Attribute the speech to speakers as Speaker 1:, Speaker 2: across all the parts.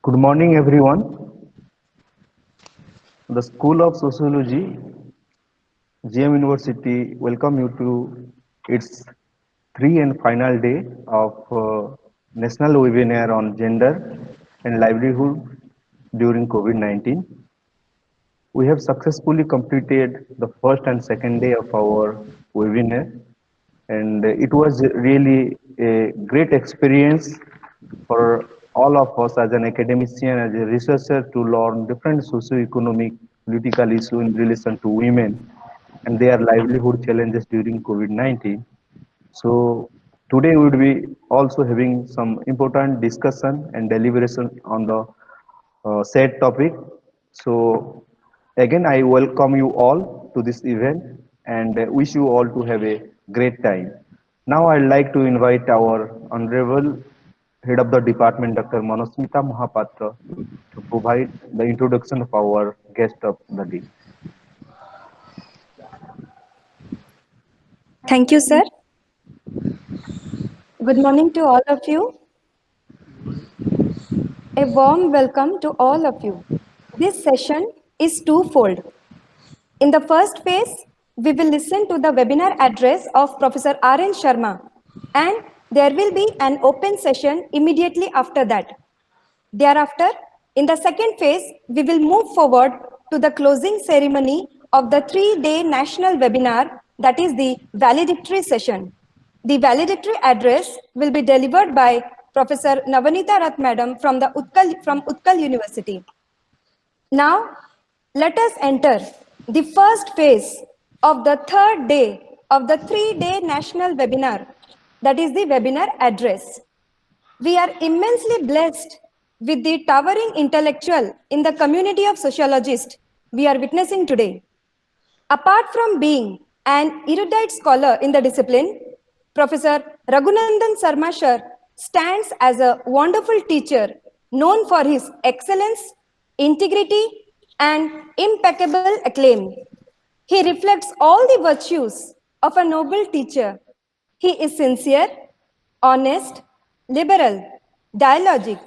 Speaker 1: Good morning, everyone. The School of Sociology, GM University, welcome you to its three and final day of National Webinar on Gender and Livelihood during COVID-19. We have successfully completed the first and second day of our webinar, and it was really a great experience for all of us as an academician, as a researcher, to learn different socio-economic political issues in relation to women and their livelihood challenges during COVID-19. So today we will be also having some important discussion and deliberation on the said topic. So again, I welcome you all to this event and wish you all to have a great time. Now I'd like to invite our Honorable Head of the Department, Dr. Manasmita Mahapatra, to provide the introduction of our guest of the day.
Speaker 2: Thank you, sir. Good morning to all of you. A warm welcome to all of you. This session is twofold. In the first phase, we will listen to the webinar address of Professor R.N. Sharma, and there will be an open session immediately after that. Thereafter, in the second phase, we will move forward to the closing ceremony of the 3-day national webinar, that is the valedictory session. The valedictory address will be delivered by Professor Navanita Rath Madam from Utkal University. Now, let us enter the first phase of the third day of the 3-day national webinar, that is the webinar address. We are immensely blessed with the towering intellectual in the community of sociologists we are witnessing today. Apart from being an erudite scholar in the discipline, Professor Raghunandan Sarma stands as a wonderful teacher known for his excellence, integrity, and impeccable acclaim. He reflects all the virtues of a noble teacher. He is sincere, honest, liberal, dialogic,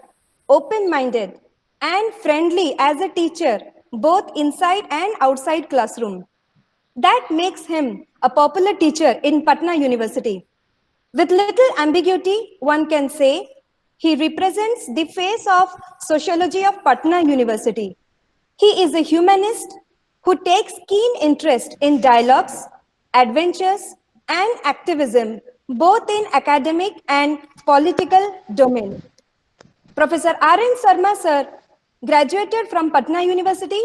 Speaker 2: open-minded, and friendly as a teacher, both inside and outside classroom. That makes him a popular teacher in Patna University. With little ambiguity, one can say he represents the face of sociology of Patna University. He is a humanist who takes keen interest in dialogues, adventures, and activism, both in academic and political domain. Professor R.N. Sarma sir graduated from Patna University.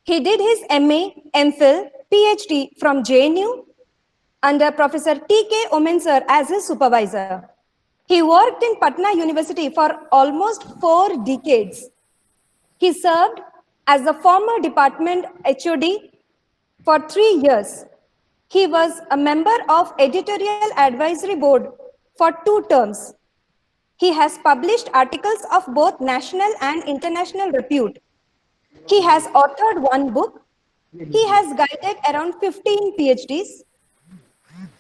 Speaker 2: He did his MA, MPhil, PhD from JNU under Professor T.K. Omen sir as his supervisor. He worked in Patna University for almost 4 decades. He served as the former department HOD for 3 years. He was a member of editorial advisory board for 2 terms. He has published articles of both national and international repute. He has authored 1 book. He has guided around 15 PhDs.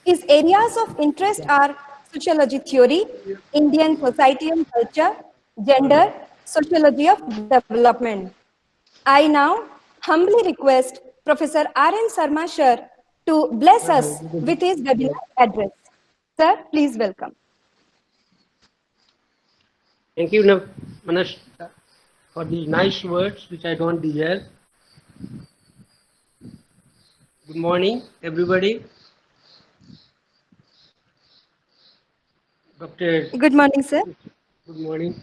Speaker 2: His areas of interest are sociology theory, Indian society and culture, gender, sociology of development. I now humbly request Professor R.N. Sarma sir to bless us with his webinar address. Sir, please welcome.
Speaker 3: Thank you, Manas, for the nice words which I don't deserve. Good morning, everybody. Dr.
Speaker 2: Good morning, sir.
Speaker 3: Good morning.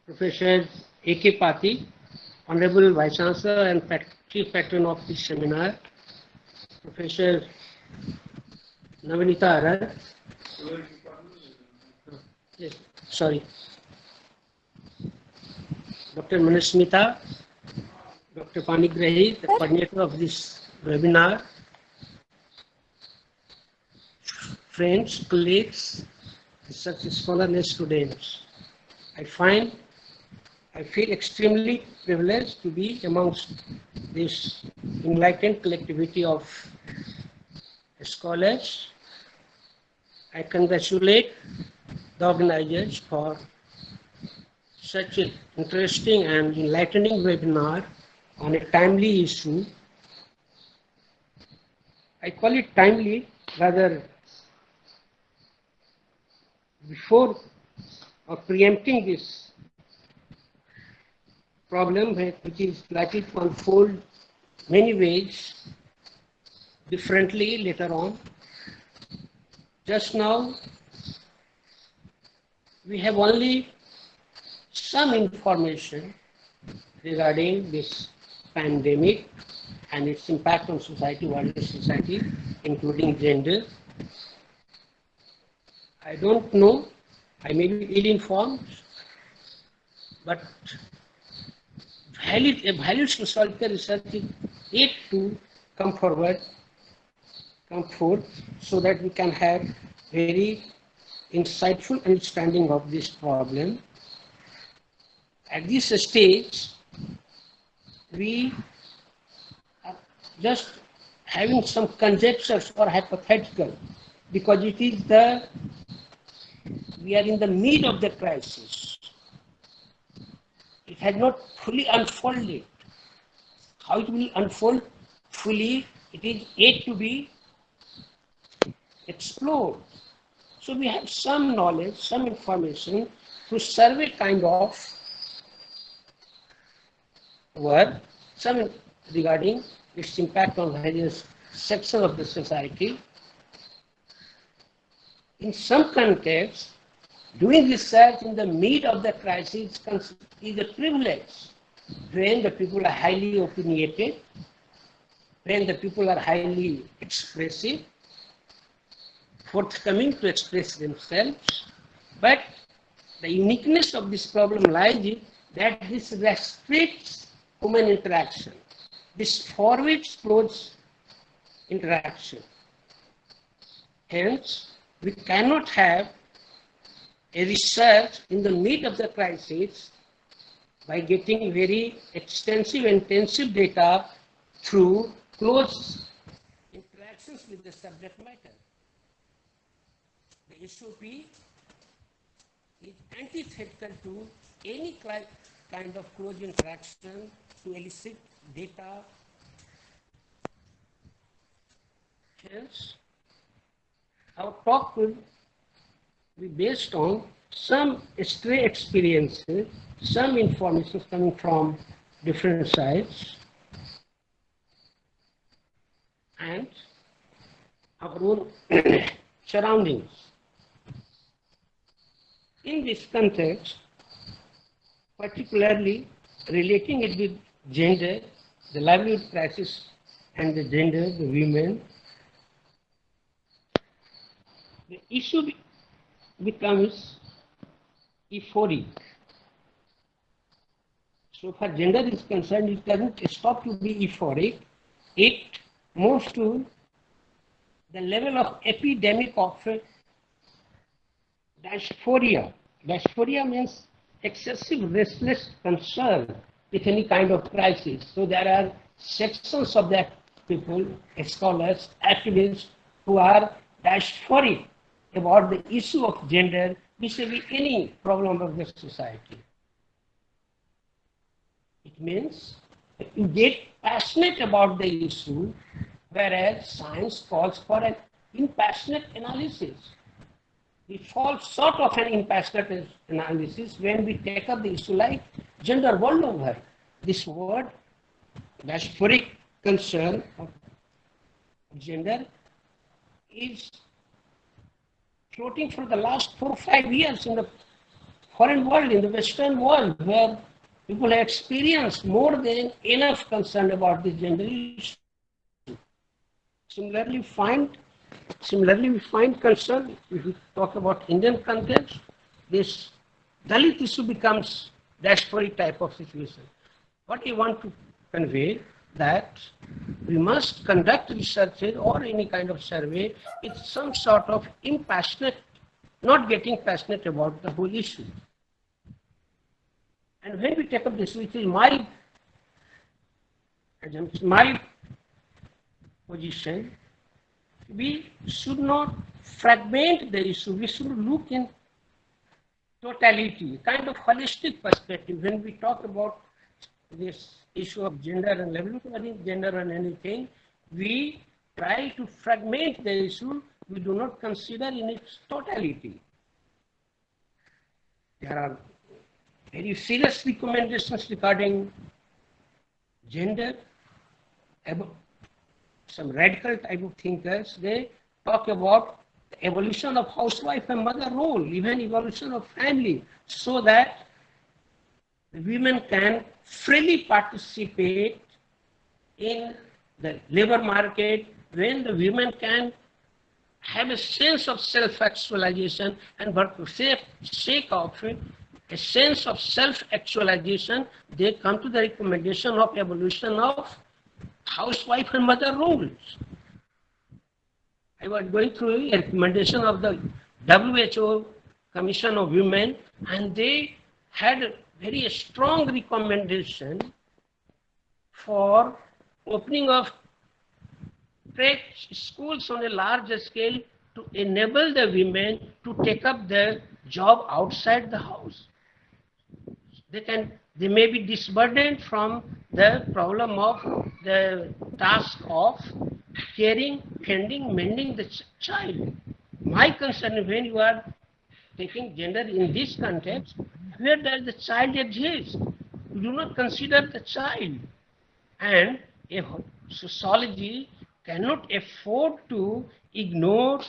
Speaker 3: Professor A.K. Pati, Honorable Vice Chancellor and Chief Patron of this seminar. Professor Navanita Rath. Yes, sorry. Dr. Manasmita, Dr. Panigrahi, the coordinator of this webinar, friends, colleagues, such scholarly students. I feel extremely privileged to be amongst this enlightened collectivity of scholars. I congratulate the organizers for such an interesting and enlightening webinar on a timely issue. I call it timely, rather before or preempting this problem, which is likely to unfold many ways differently later on. Just now, we have only some information regarding this pandemic and its impact on society, wider society, including gender. I don't know, I may be ill-informed, but a valued sociological research is yet to come forth so that we can have very insightful understanding of this problem. At this stage, we are just having some conjectures or hypothetical, because we are in the mid of the crisis. It has not fully unfolded. How it will unfold fully, it is yet to be explored. So we have some knowledge, some information to survey kind of work, some regarding its impact on various sections of the society. In some contexts, doing research in the mid of the crisis is a privilege when the people are highly opinionated, when the people are highly expressive, forthcoming to express themselves. But the uniqueness of this problem lies in that this restricts human interaction. This forbids close interaction. Hence, we cannot have a research in the mid of the crisis by getting very extensive, intensive data through close interactions with the subject matter. The SOP is antithetical to any kind of close interaction to elicit data. Hence, our talk will be based on some stray experiences, some information coming from different sides, and our own surroundings. In this context, particularly relating it with gender, the livelihood crisis and the gender, the women, the issue becomes euphoric. So far gender is concerned, it doesn't stop to be euphoric. It moves to the level of epidemic of dysphoria. Dysphoria means excessive restless concern with any kind of crisis. So there are sections of that people, scholars, activists, who are dysphoric about the issue of gender vis-a-vis any problem of the society. It means that you get passionate about the issue, whereas science calls for an impassionate analysis. We fall short of an impassionate analysis when we take up the issue like gender world over. This word, dysphoric concern of gender, is floating for the last 4 or 5 years in the foreign world, in the Western world, where people have experienced more than enough concern about the gender issue. Similarly, we find concern, if we talk about Indian context, this Dalit issue becomes dysphoric type of situation. What I want to convey that we must conduct researches or any kind of survey with some sort of impassionate, not getting passionate about the whole issue. And when we take up this, which is my position, we should not fragment the issue. We should look in totality, kind of holistic perspective. When we talk about this issue of gender and evolutionary gender and anything, we try to fragment the issue. We do not consider in its totality. There are very serious recommendations regarding gender. Some radical type of thinkers, they talk about the evolution of housewife and mother role, even evolution of family, so that the women can freely participate in the labor market, when the women can have a sense of self-actualization, and for the sake of a sense of self-actualization, they come to the recommendation of evolution of housewife and mother roles. I was going through a recommendation of the WHO Commission of Women, and they had a very strong recommendation for opening of schools on a larger scale to enable the women to take up their job outside the house. They may be disburdened from the problem of the task of caring, tending, mending the child. My concern, when you are taking gender in this context, where does the child exist? You do not consider the child. And a sociology cannot afford to ignore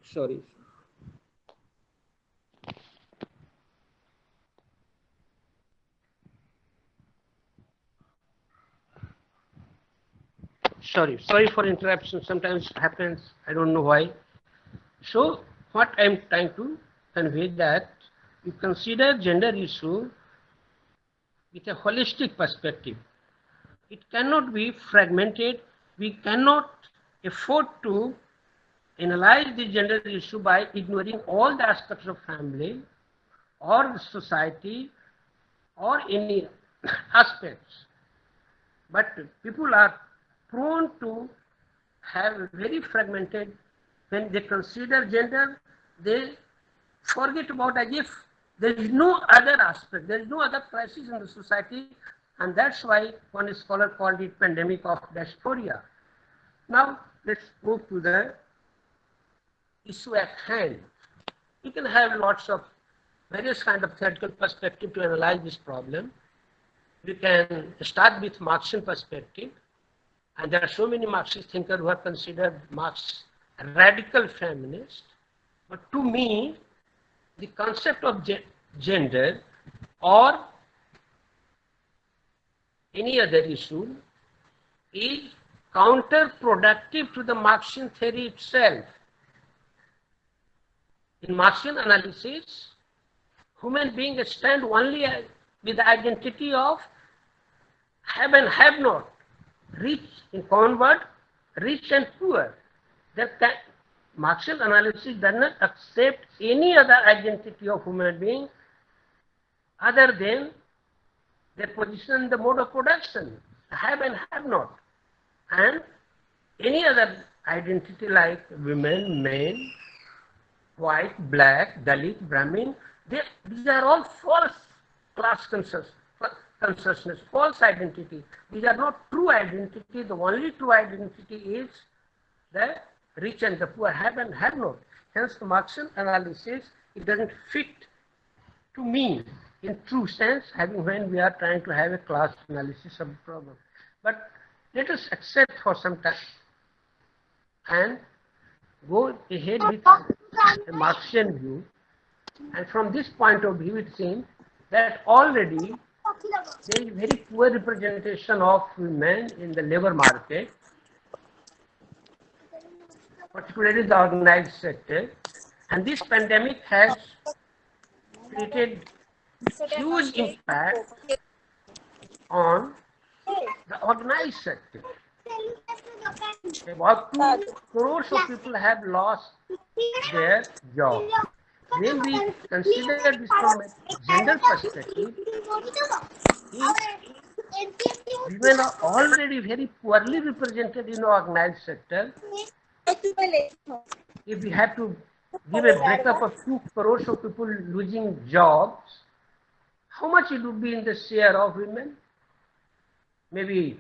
Speaker 3: sorry. Sorry for interruption. Sometimes happens. I don't know why. So what I'm trying to convey that you consider gender issue with a holistic perspective. It cannot be fragmented. We cannot afford to analyze the gender issue by ignoring all the aspects of family or the society or any aspects. But people are prone to have very fragmented, when they consider gender, they forget about as if there is no other aspect, there is no other crisis in the society, and that's why one scholar called it pandemic of dysphoria. Now let's move to the issue at hand. You can have lots of various kind of theoretical perspective to analyze this problem. We can start with Marxian perspective, and there are so many Marxist thinkers who are considered Marx radical feminist. But to me, the concept of gender or any other issue is counterproductive to the Marxian theory itself. In Marxian analysis, human beings stand only with the identity of have and have not, rich in common word, rich and poor. That Marxian analysis does not accept any other identity of human being other than their position in the mode of production, have and have not. And any other identity like women, men, white, black, Dalit, Brahmin, these are all false class consciousness, false identity. These are not true identity. The only true identity is the rich and the poor, have and have not. Hence, the Marxian analysis, it doesn't fit to me in true sense, having when we are trying to have a class analysis of the problem. But let us accept for some time and go ahead with a Marxian view. And from this point of view, it seems that already there is very poor representation of women in the labor market, particularly the organized sector. And this pandemic has created huge impact on the organized sector. About 2 crores of people have lost their job. When we consider this from a gender perspective, women are already very poorly represented in the organized sector. if we have to give a breakup of 2 crores of people losing jobs, how much it would be in the share of women? Maybe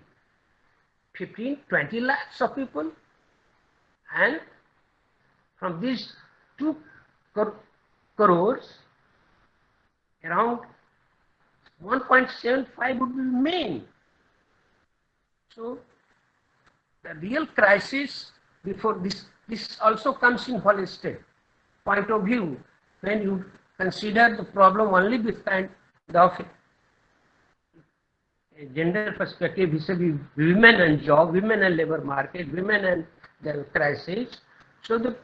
Speaker 3: 15, 20 lakhs of people. And from these 2 crores, around 1.75 would be men. So the real crisis before this also comes in holistic point of view. When you consider the problem only with kind of a gender perspective vis-a-vis women and job, women and labor market, women and the crisis. So the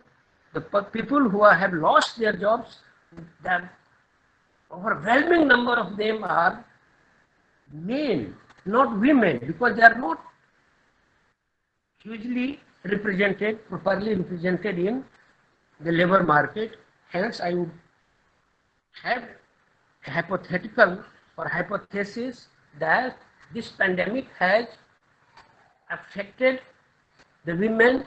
Speaker 3: people who have lost their jobs, the overwhelming number of them are men, not women, because they are not hugely represented, properly represented in the labor market. Hence, I would have a hypothetical or hypothesis that this pandemic has affected the women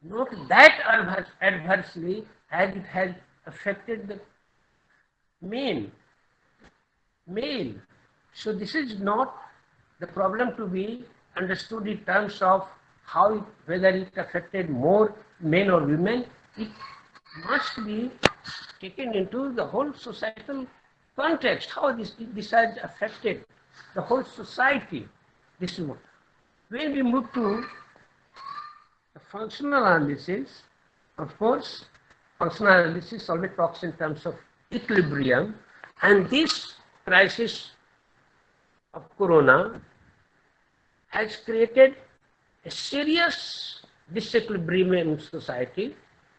Speaker 3: not that adversely as it has affected the male. So this is not the problem to be understood in terms of how whether it affected more men or women. It must be taken into the whole societal context, how this has affected the whole society. This is what. When we move to the functional analysis, of course, functional analysis always talks in terms of equilibrium, and this crisis of corona has created a serious disequilibrium in society.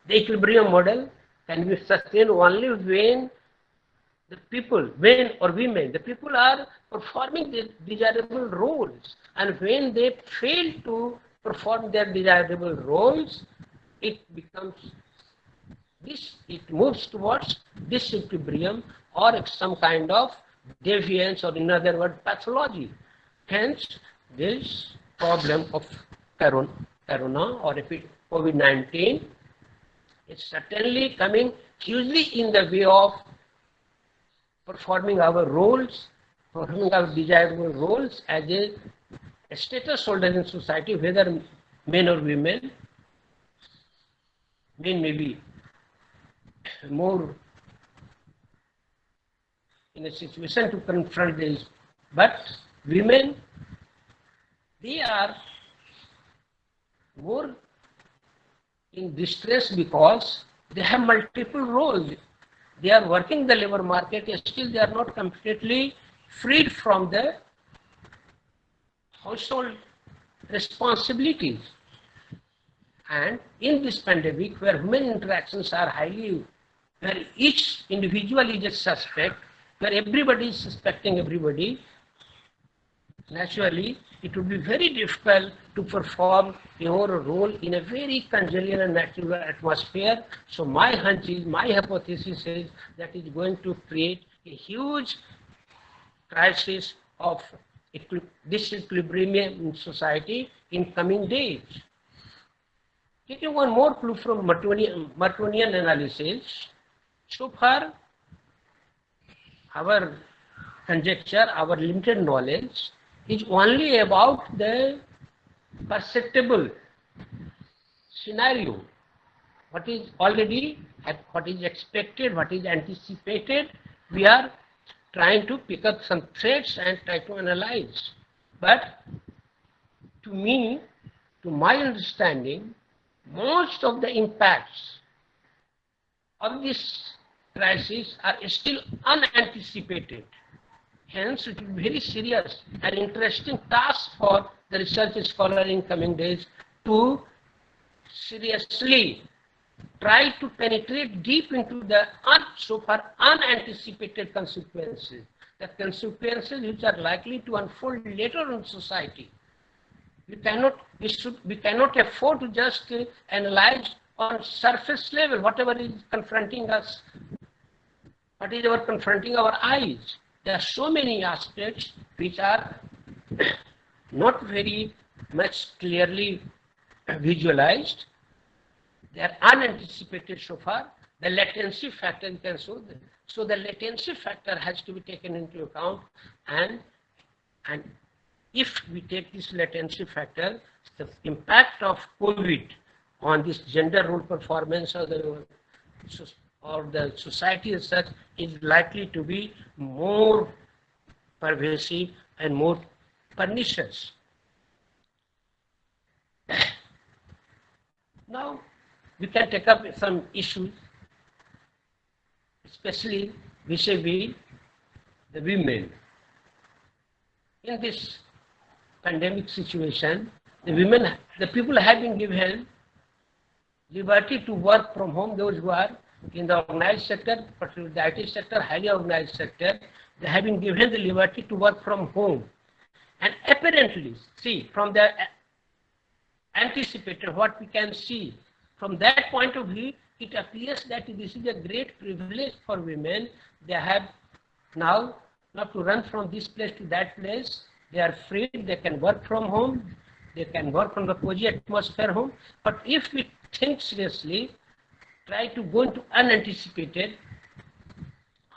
Speaker 3: The equilibrium model can be sustained only when the people, men or women, the people are performing their desirable roles, and when they fail to perform their desirable roles, it moves towards disequilibrium or some kind of deviance, or in other words, pathology. Hence, this problem of corona or COVID-19 is certainly coming hugely in the way of performing our roles, performing our desirable roles as a status holder in society, whether men or women. Men may be more in a situation to confront this, but women, they are more in distress because they have multiple roles. They are working the labor market, still they are not completely freed from the household responsibilities. And in this pandemic, where human interactions are highly, where each individual is a suspect, where everybody is suspecting everybody, naturally, it would be very difficult to perform your role in a very congenial and natural atmosphere. So my hunch is, my hypothesis is that it's going to create a huge crisis of disequilibrium in society in coming days. Taking one more clue from Mertonian analysis, so far our conjecture, our limited knowledge is only about the perceptible scenario, what is already, what is expected, what is anticipated. We are trying to pick up some threads and try to analyze. But to me, to my understanding, most of the impacts of this crisis are still unanticipated. Hence, it will be very serious and interesting task for the research scholar in coming days to seriously try to penetrate deep into the so far unanticipated consequences, the consequences which are likely to unfold later in society. We cannot afford to just analyze on surface level whatever is confronting us, what is confronting our eyes. There are so many aspects which are not very much clearly visualized. They are unanticipated so far. The latency factor you can show. So the latency factor has to be taken into account, and if we take this latency factor, the impact of COVID on this gender role performance or the society as such is likely to be more pervasive and more pernicious. Now, we can take up some issues, especially vis-a-vis the women. In this pandemic situation, the people have been given liberty to work from home. Those who are in the organized sector, particularly the IT sector, highly organized sector, they have been given the liberty to work from home. And apparently, see, from the anticipated, what we can see, from that point of view, it appears that this is a great privilege for women. They have now not to run from this place to that place. They are free, they can work from home, they can work from the cozy atmosphere home. But if we think seriously, try to go into unanticipated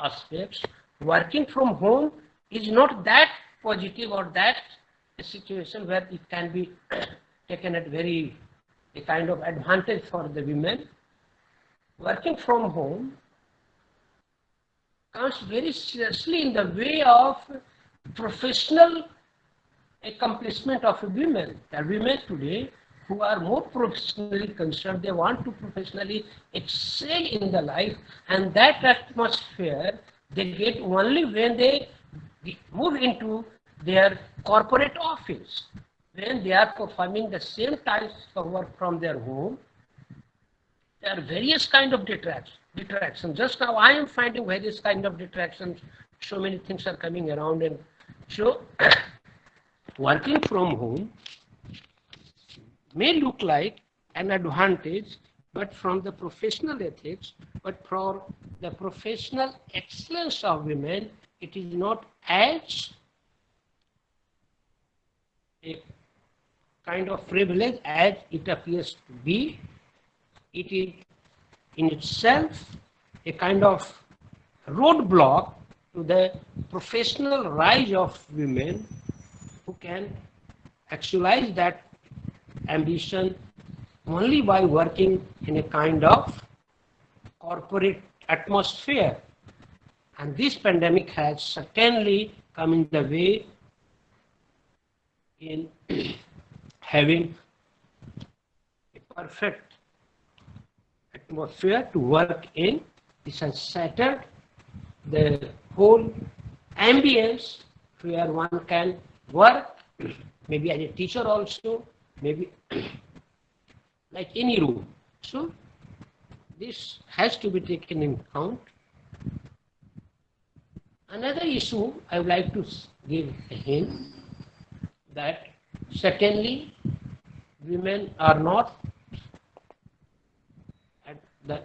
Speaker 3: aspects, working from home is not that positive or that situation where it can be taken at a kind of advantage for the women. Working from home comes very seriously in the way of professional accomplishment of women. There are women today who are more professionally concerned. They want to professionally excel in the life, and that atmosphere they get only when they move into their corporate office. When they are performing the same types of work from their home, there are various kind of detractions. Just now I am finding various kind of detractions. So many things are coming around, and so working from home may look like an advantage, but from the professional ethics, but for the professional excellence of women, it is not as a kind of privilege as it appears to be. It is in itself a kind of roadblock to the professional rise of women who can actualize that ambition only by working in a kind of corporate atmosphere. And this pandemic has certainly come in the way in having a perfect atmosphere to work in. This has shattered the whole ambience where one can work, maybe as a teacher also, maybe like any room. So this has to be taken in account. Another issue I would like to give a hint that certainly women are not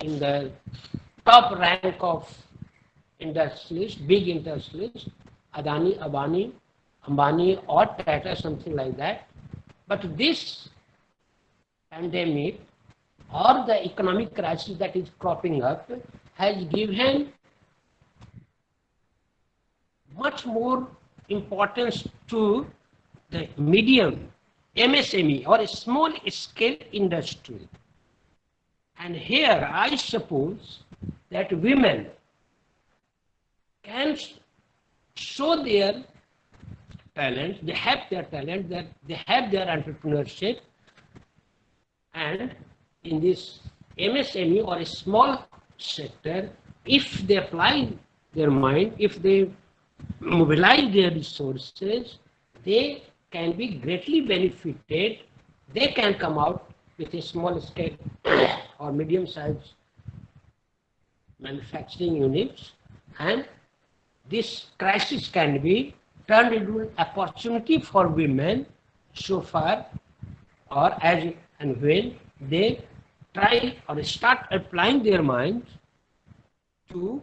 Speaker 3: in the top rank of industrialists, big industrialists, Adani, Ambani or Tata, something like that. But this pandemic or the economic crisis that is cropping up has given much more importance to the medium MSME or a small scale industry. And here I suppose that women can show their talent, they have their talent, that they have their entrepreneurship, and in this MSME or a small sector, if they apply their mind, if they mobilize their resources, they can be greatly benefited. They can come out with a small scale or medium sized manufacturing units, and this crisis can be turned into an opportunity for women so far, or as and when they try or start applying their minds to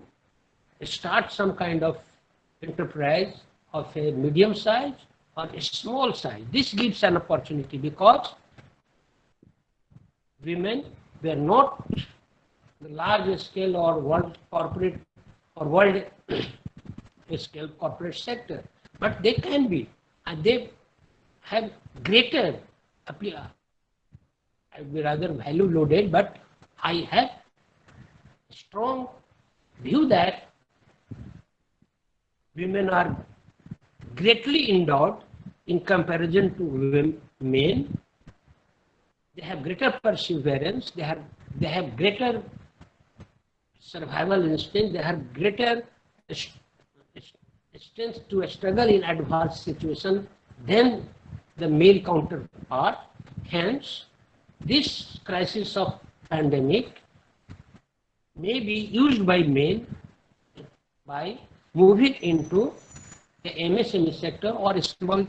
Speaker 3: start some kind of enterprise of a medium size or a small size. This gives an opportunity because women were not the large scale or world corporate or world scale corporate sector, but they can be, and they have greater, I would rather value loaded, but I have strong view that women are greatly endowed in comparison to men. They have greater perseverance, they have greater survival instinct, they have greater strength to struggle in adverse situation than the male counterpart. Hence, this crisis of pandemic may be used by men by moving into the MSME sector or a small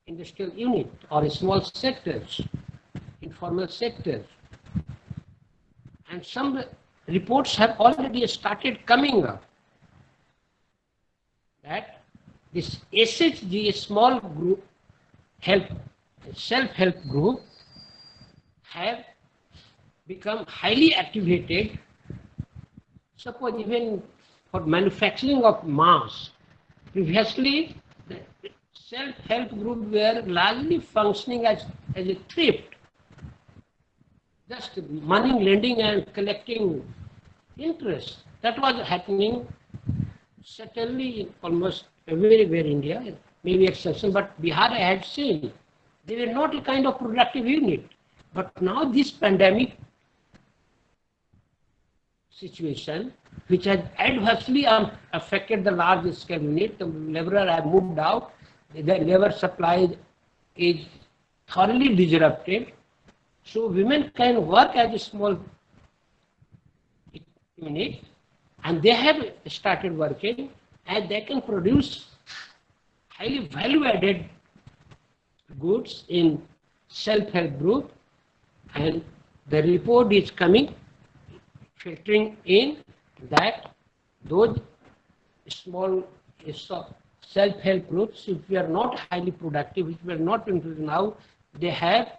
Speaker 3: industrial unit or small sectors, informal sectors. And some reports have already started coming up that this SHG, small group help, self-help group, have become highly activated. Suppose even for manufacturing of masks, previously the self-help group were largely functioning as a thrift, just money lending and collecting interest. That was happening certainly in almost everywhere in India, maybe exception, but Bihar I had seen. They were not a kind of productive unit. But now this pandemic situation, which has adversely affected the large scale unit, the laborer have moved out, the labor supply is thoroughly disrupted. So women can work as a small unit, and they have started working, and they can produce highly value-added goods in self-help group, and the report is coming, filtering in that those small self-help groups, if we are not highly productive, which we are not into now, they have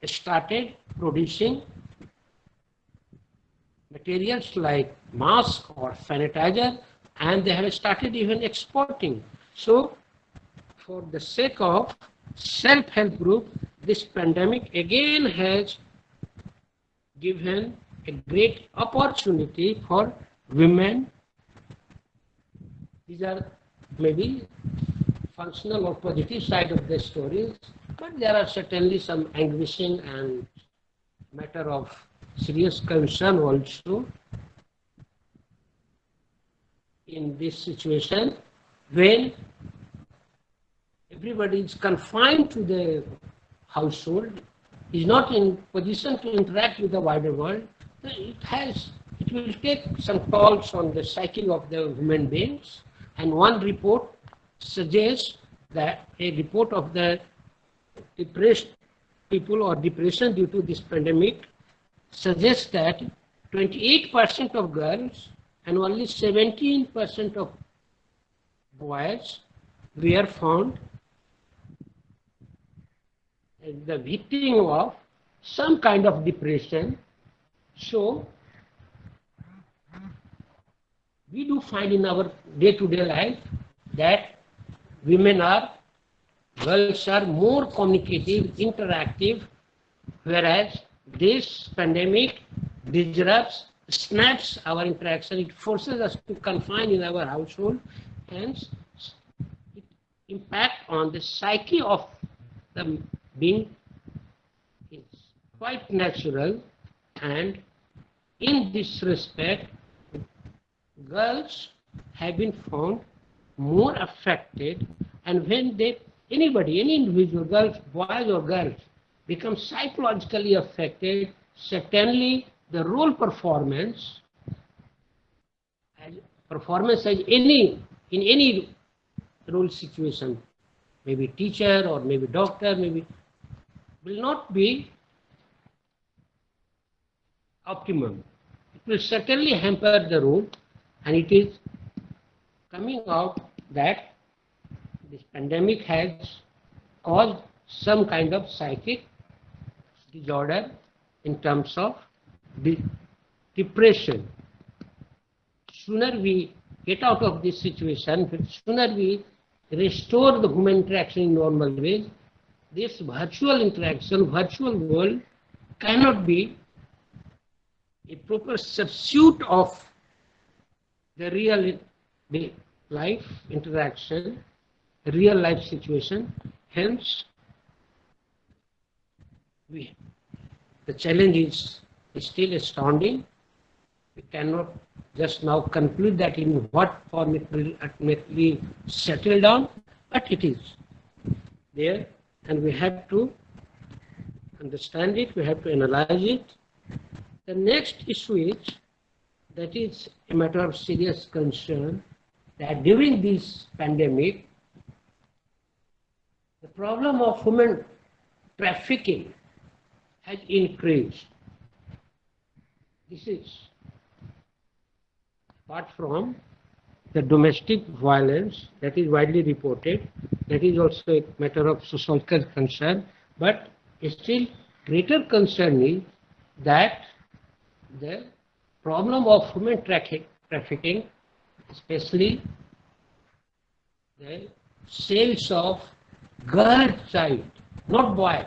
Speaker 3: started producing materials like mask or sanitizer, and they have started even exporting. So for the sake of self-help group, this pandemic again has given a great opportunity for women. These are maybe functional or positive side of the stories, but there are certainly some anguishing and matter of serious concern also in this situation when everybody is confined to the household, is not in position to interact with the wider world. It will take some tolls on the psyche of the human beings. And one report suggests that a report of the depressed people or depression due to this pandemic suggests that 28% of girls and only 17% of boys were found as the victim of some kind of depression. So we do find in our day-to-day life that girls are more communicative, interactive, whereas this pandemic disrupts, snaps our interaction. It forces us to confine in our household, hence it impact on the psyche of the being is quite natural. And in this respect, girls have been found more affected, and when any individual, girls, boys or girls, become psychologically affected, certainly the role performance as in any role situation, maybe teacher or maybe doctor, maybe will not be optimum. It will certainly hamper the role, and it is coming out that this pandemic has caused some kind of psychic disorder in terms of depression. Sooner we get out of this situation, sooner we restore the human interaction in normal ways, this virtual interaction, virtual world cannot be a proper substitute of the real life interaction, real life situation. Hence, the challenge is still astounding. We cannot just now conclude that in what form it will ultimately settle down, but it is there, and we have to understand it, we have to analyze it. The next issue is, that is a matter of serious concern, that during this pandemic, the problem of human trafficking has increased. This is apart from the domestic violence that is widely reported, that is also a matter of social concern, but a still greater concern is that the problem of human trafficking, especially the sales of girl child, not boy,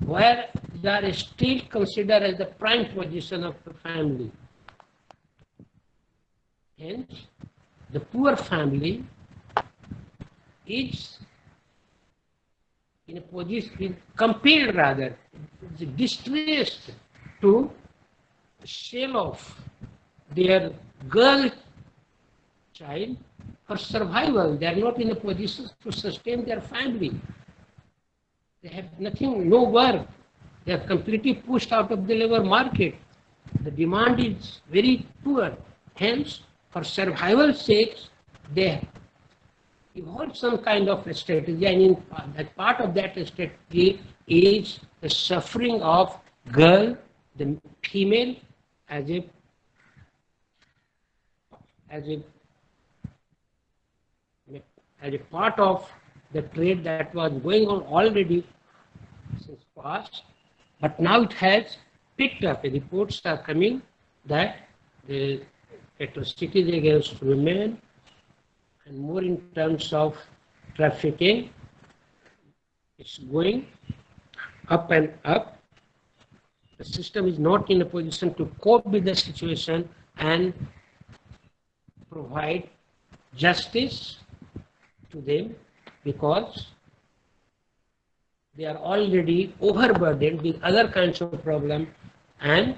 Speaker 3: where they are still considered as the prime position of the family. Hence, the poor family is in a position, compelled rather, distressed to sell off their girl child for survival. They are not in a position to sustain their family. They have nothing, no work. They are completely pushed out of the labor market. The demand is very poor. Hence, for survival sake, they evolved some kind of a strategy, and in that part of that strategy is the suffering of girl, the female, as a part of the trade that was going on already since past, but now it has picked up. Reports are coming that the atrocities against women, and more in terms of trafficking, it's going up and up. The system is not in a position to cope with the situation and provide justice to them, because they are already overburdened with other kinds of problems, and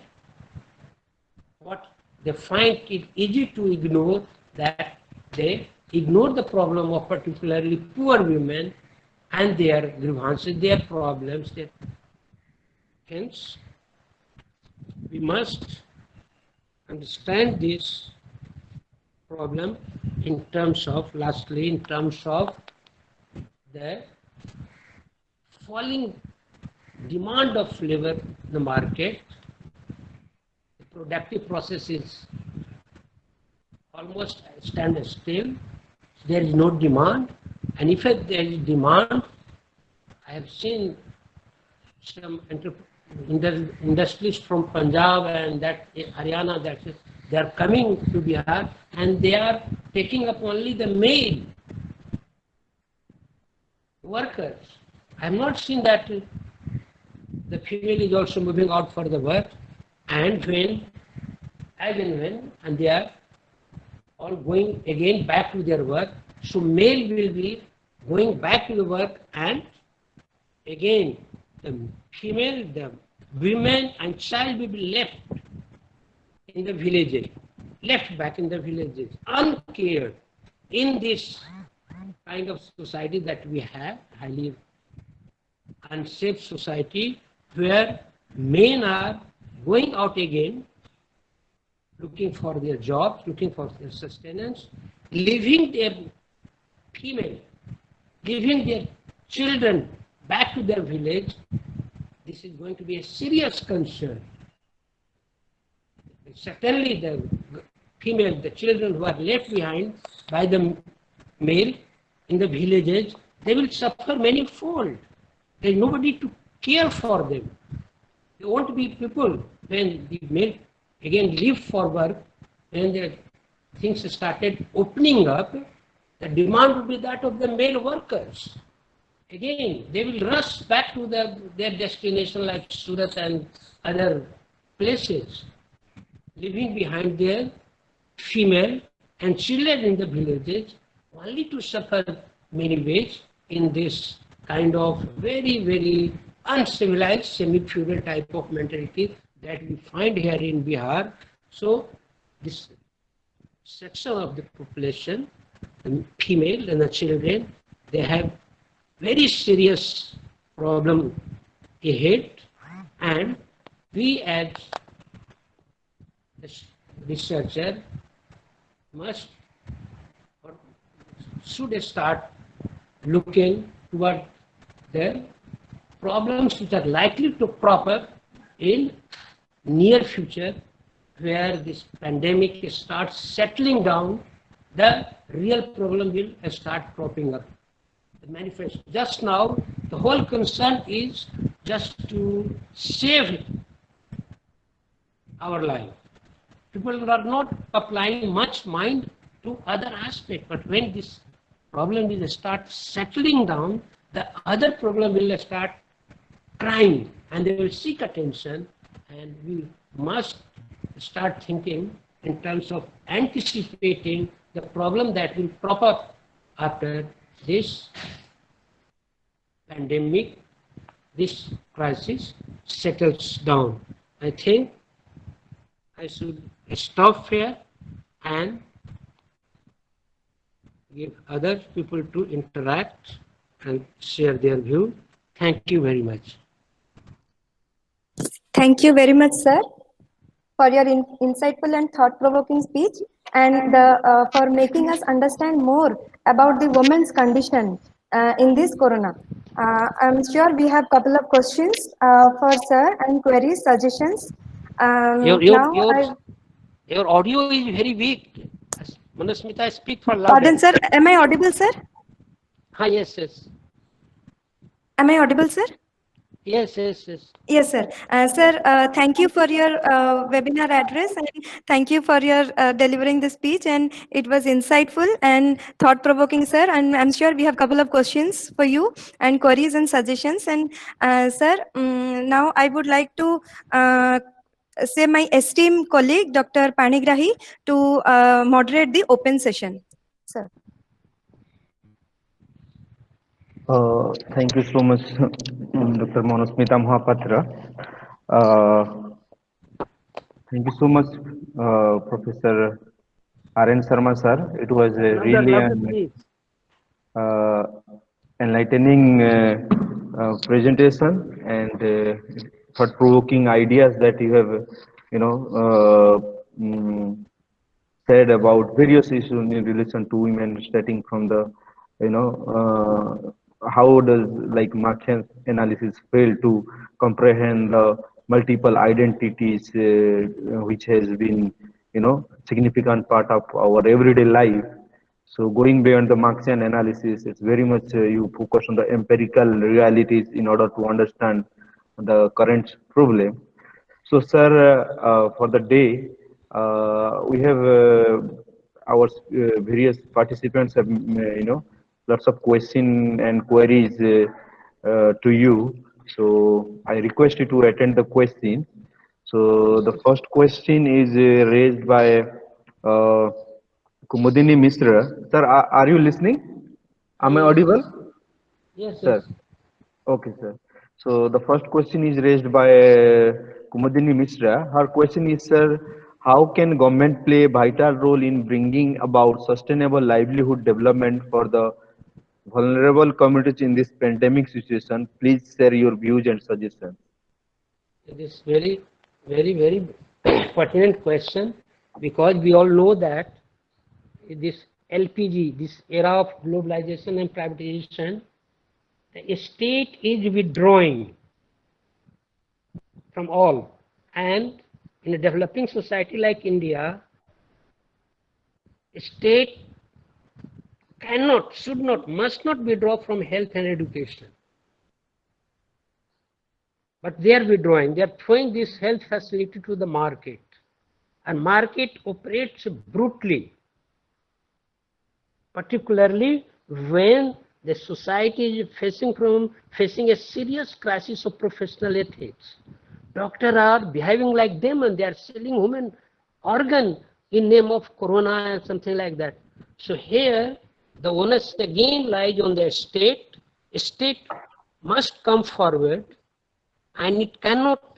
Speaker 3: what they find it easy to ignore, that they ignore the problem of particularly poor women and their grievances, their problems. Hence, we must understand this problem in terms of, lastly, in terms of the falling demand of labor in the market. The productive process is almost stand still. There is no demand, and if there is demand, I have seen some industrialists from Punjab and that Haryana, that is, they are coming to Bihar, and they are taking up only the male workers. I have not seen that the female is also moving out for the work, and when they are all going again back to their work. So male will be going back to the work, and again the female, the women and child will be left in the villages, left back in the villages, uncared. In this kind of society that we have, highly unsafe society, where men are going out again, looking for their jobs, looking for their sustenance, leaving their female, leaving their children back to their village. This is going to be a serious concern. Certainly the female, the children who are left behind by the male in the villages, they will suffer manifold. There is nobody to care for them. There won't be people when the male again leave for work, when the things started opening up, the demand would be that of the male workers. Again, they will rush back to their destination like Surat and other places, leaving behind their female and children in the villages, only to suffer many ways in this kind of very, very uncivilized, semi-feudal type of mentality that we find here in Bihar. So this section of the population, the female and the children, they have very serious problem ahead, and we as the researcher must or should start looking toward the problems which are likely to crop up in near future, where this pandemic starts settling down, the real problem will start cropping up. The manifest. Just now, the whole concern is just to save our life. People are not applying much mind to other aspects, but when this problem will start settling down, the other problem will start crying and they will seek attention, and we must start thinking in terms of anticipating the problem that will crop up after this pandemic, this crisis settles down. I think I should stop here and give other people to interact and share their view. Thank you very much.
Speaker 2: Thank you very much, sir, for your insightful and thought-provoking speech, and for making us understand more about the women's condition in this corona. I'm sure we have a couple of questions for sir and queries, suggestions.
Speaker 3: Your audio is very weak. Manasmita, speak for louder.
Speaker 2: Pardon, sir. Am I audible, sir?
Speaker 3: Yes.
Speaker 2: Am I audible, sir?
Speaker 3: Yes.
Speaker 2: Yes, sir. Sir, thank you for your webinar address, and thank you for your delivering the speech, and it was insightful and thought-provoking, sir. And I'm sure we have a couple of questions for you and queries and suggestions. And sir, now I would like to say my esteemed colleague, Dr. Panigrahi, to moderate the open session. Sir.
Speaker 1: Thank you so much, Dr. Manasmita Mohapatra. Thank you so much, Professor R.N. Sharma, sir. It was really an enlightening presentation and thought-provoking ideas that you have, said about various issues in relation to women, starting from the, how does like Marxian analysis fail to comprehend the multiple identities which has been, significant part of our everyday life. So going beyond the Marxian analysis, it's very much you focus on the empirical realities in order to understand the current problem. So, sir, for the day, we have our various participants have, lots of questions and queries to you. So, I request you to attend the question. So, the first question is raised by Kumudini Mishra. Sir, are you listening? Am I audible?
Speaker 3: Yes,
Speaker 1: sir. Okay, sir. So the first question is raised by Kumudini Mishra. Her question is, sir, how can government play a vital role in bringing about sustainable livelihood development for the vulnerable communities in this pandemic situation? Please share your views and suggestions.
Speaker 3: It is very, very pertinent question, because we all know that this LPG, this era of globalization and privatization, the state is withdrawing from all, and in a developing society like India, state cannot, should not, must not withdraw from health and education. But they are withdrawing. They are throwing this health facility to the market. And market operates brutally, particularly when the society is facing a serious crisis of professional ethics. Doctors are behaving like them and they are selling human organ in name of corona and something like that. So here the onus again lies on the state. State must come forward and it cannot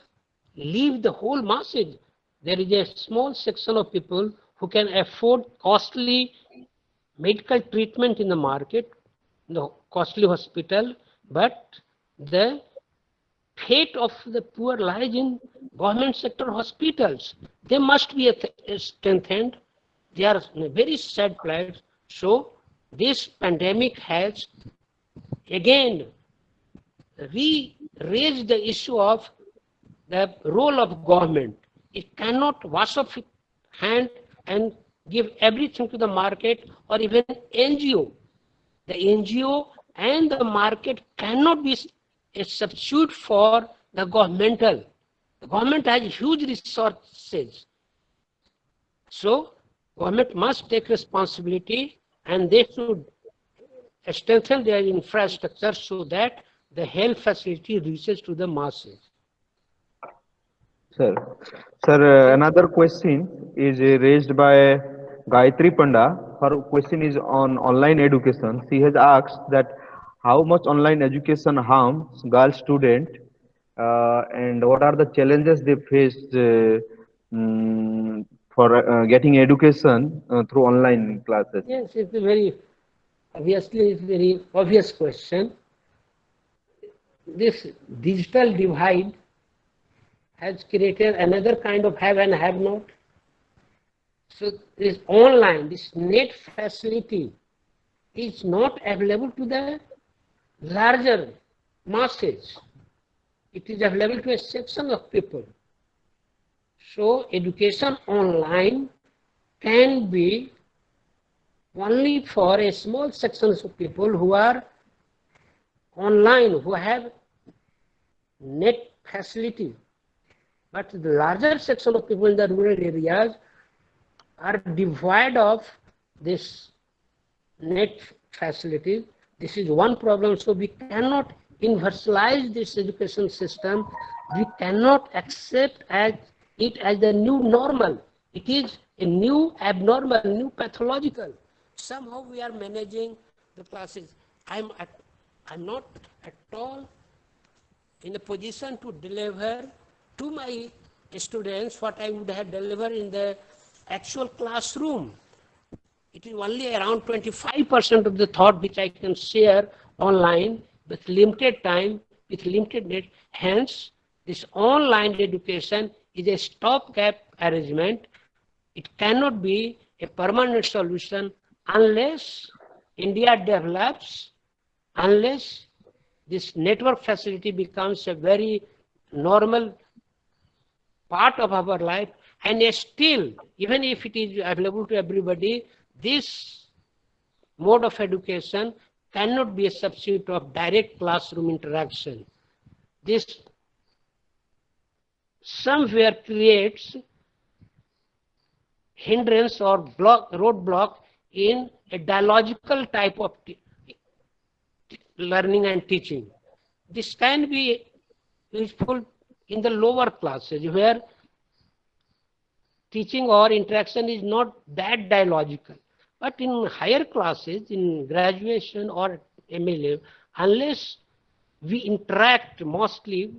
Speaker 3: leave the whole masses. There is a small section of people who can afford costly medical treatment in the market, the costly hospital, but the fate of the poor lies in government sector hospitals. They must be strengthened. They are in a very sad plight. So this pandemic has again re-raised the issue of the role of government. It cannot wash off its hand and give everything to the market or even NGO. The NGO and the market cannot be a substitute for the governmental. The government has huge resources. So government must take responsibility and they should strengthen their infrastructure so that the health facility reaches to the masses.
Speaker 1: Sir, another question is raised by Gayatri Panda. Her question is on online education. She has asked that how much online education harms girl student and what are the challenges they face for getting education through online classes.
Speaker 3: Yes, it's a very obvious question. This digital divide has created another kind of have and have not. So this online, this net facility is not available to the larger masses. It is available to a section of people. So education online can be only for a small section of people who are online, who have net facility. But the larger section of people in the rural areas are devoid of this net facility. This is one problem. So we cannot universalize this education system. We cannot accept it as the new normal. It is a new abnormal, new pathological. Somehow we are managing the classes. I'm not at all in a position to deliver to my students what I would have delivered in the actual classroom. It is only around 25% of the thought which I can share online with limited time, with limited net. Hence, this online education is a stopgap arrangement. It cannot be a permanent solution unless India develops, unless this network facility becomes a very normal part of our life, and still, even if it is available to everybody, this mode of education cannot be a substitute of direct classroom interaction. This somewhere creates hindrance or roadblock in a dialogical type of learning and teaching. This can be useful in the lower classes where teaching or interaction is not that dialogical. But in higher classes, in graduation or MA, unless we interact mostly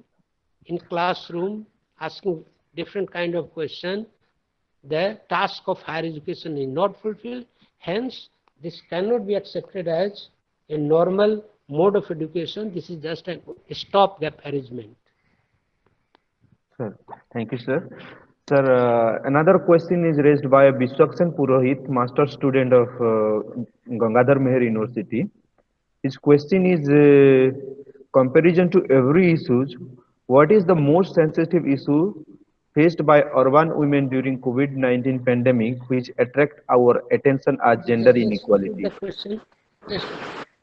Speaker 3: in classroom, asking different kind of question, the task of higher education is not fulfilled. Hence, this cannot be accepted as a normal mode of education. This is just a stopgap arrangement.
Speaker 1: Sir, thank you, sir. Sir, another question is raised by Vishwakshan Purohit, master student of Gangadhar Meher University. His question is comparison to every issues. What is the most sensitive issue faced by urban women during COVID-19 pandemic, which attract our attention as gender inequality?
Speaker 3: The question, yes,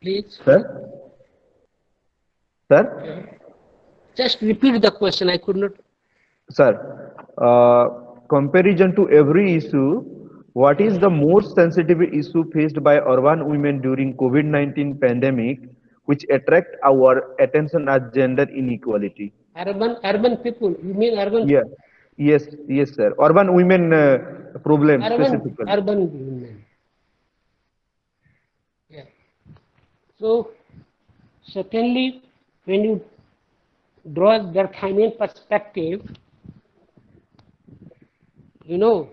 Speaker 3: please.
Speaker 1: Sir? Sir?
Speaker 3: Just repeat the question. I could not.
Speaker 1: Sir, comparison to every issue, what is the most sensitive issue faced by urban women during COVID-19 pandemic, which attract our attention as gender inequality?
Speaker 3: Urban people. You mean urban
Speaker 1: Yeah, yes, sir. Urban women problem specifically.
Speaker 3: urban women. Yeah. So certainly, when you draw the Durkheimian perspective, you know,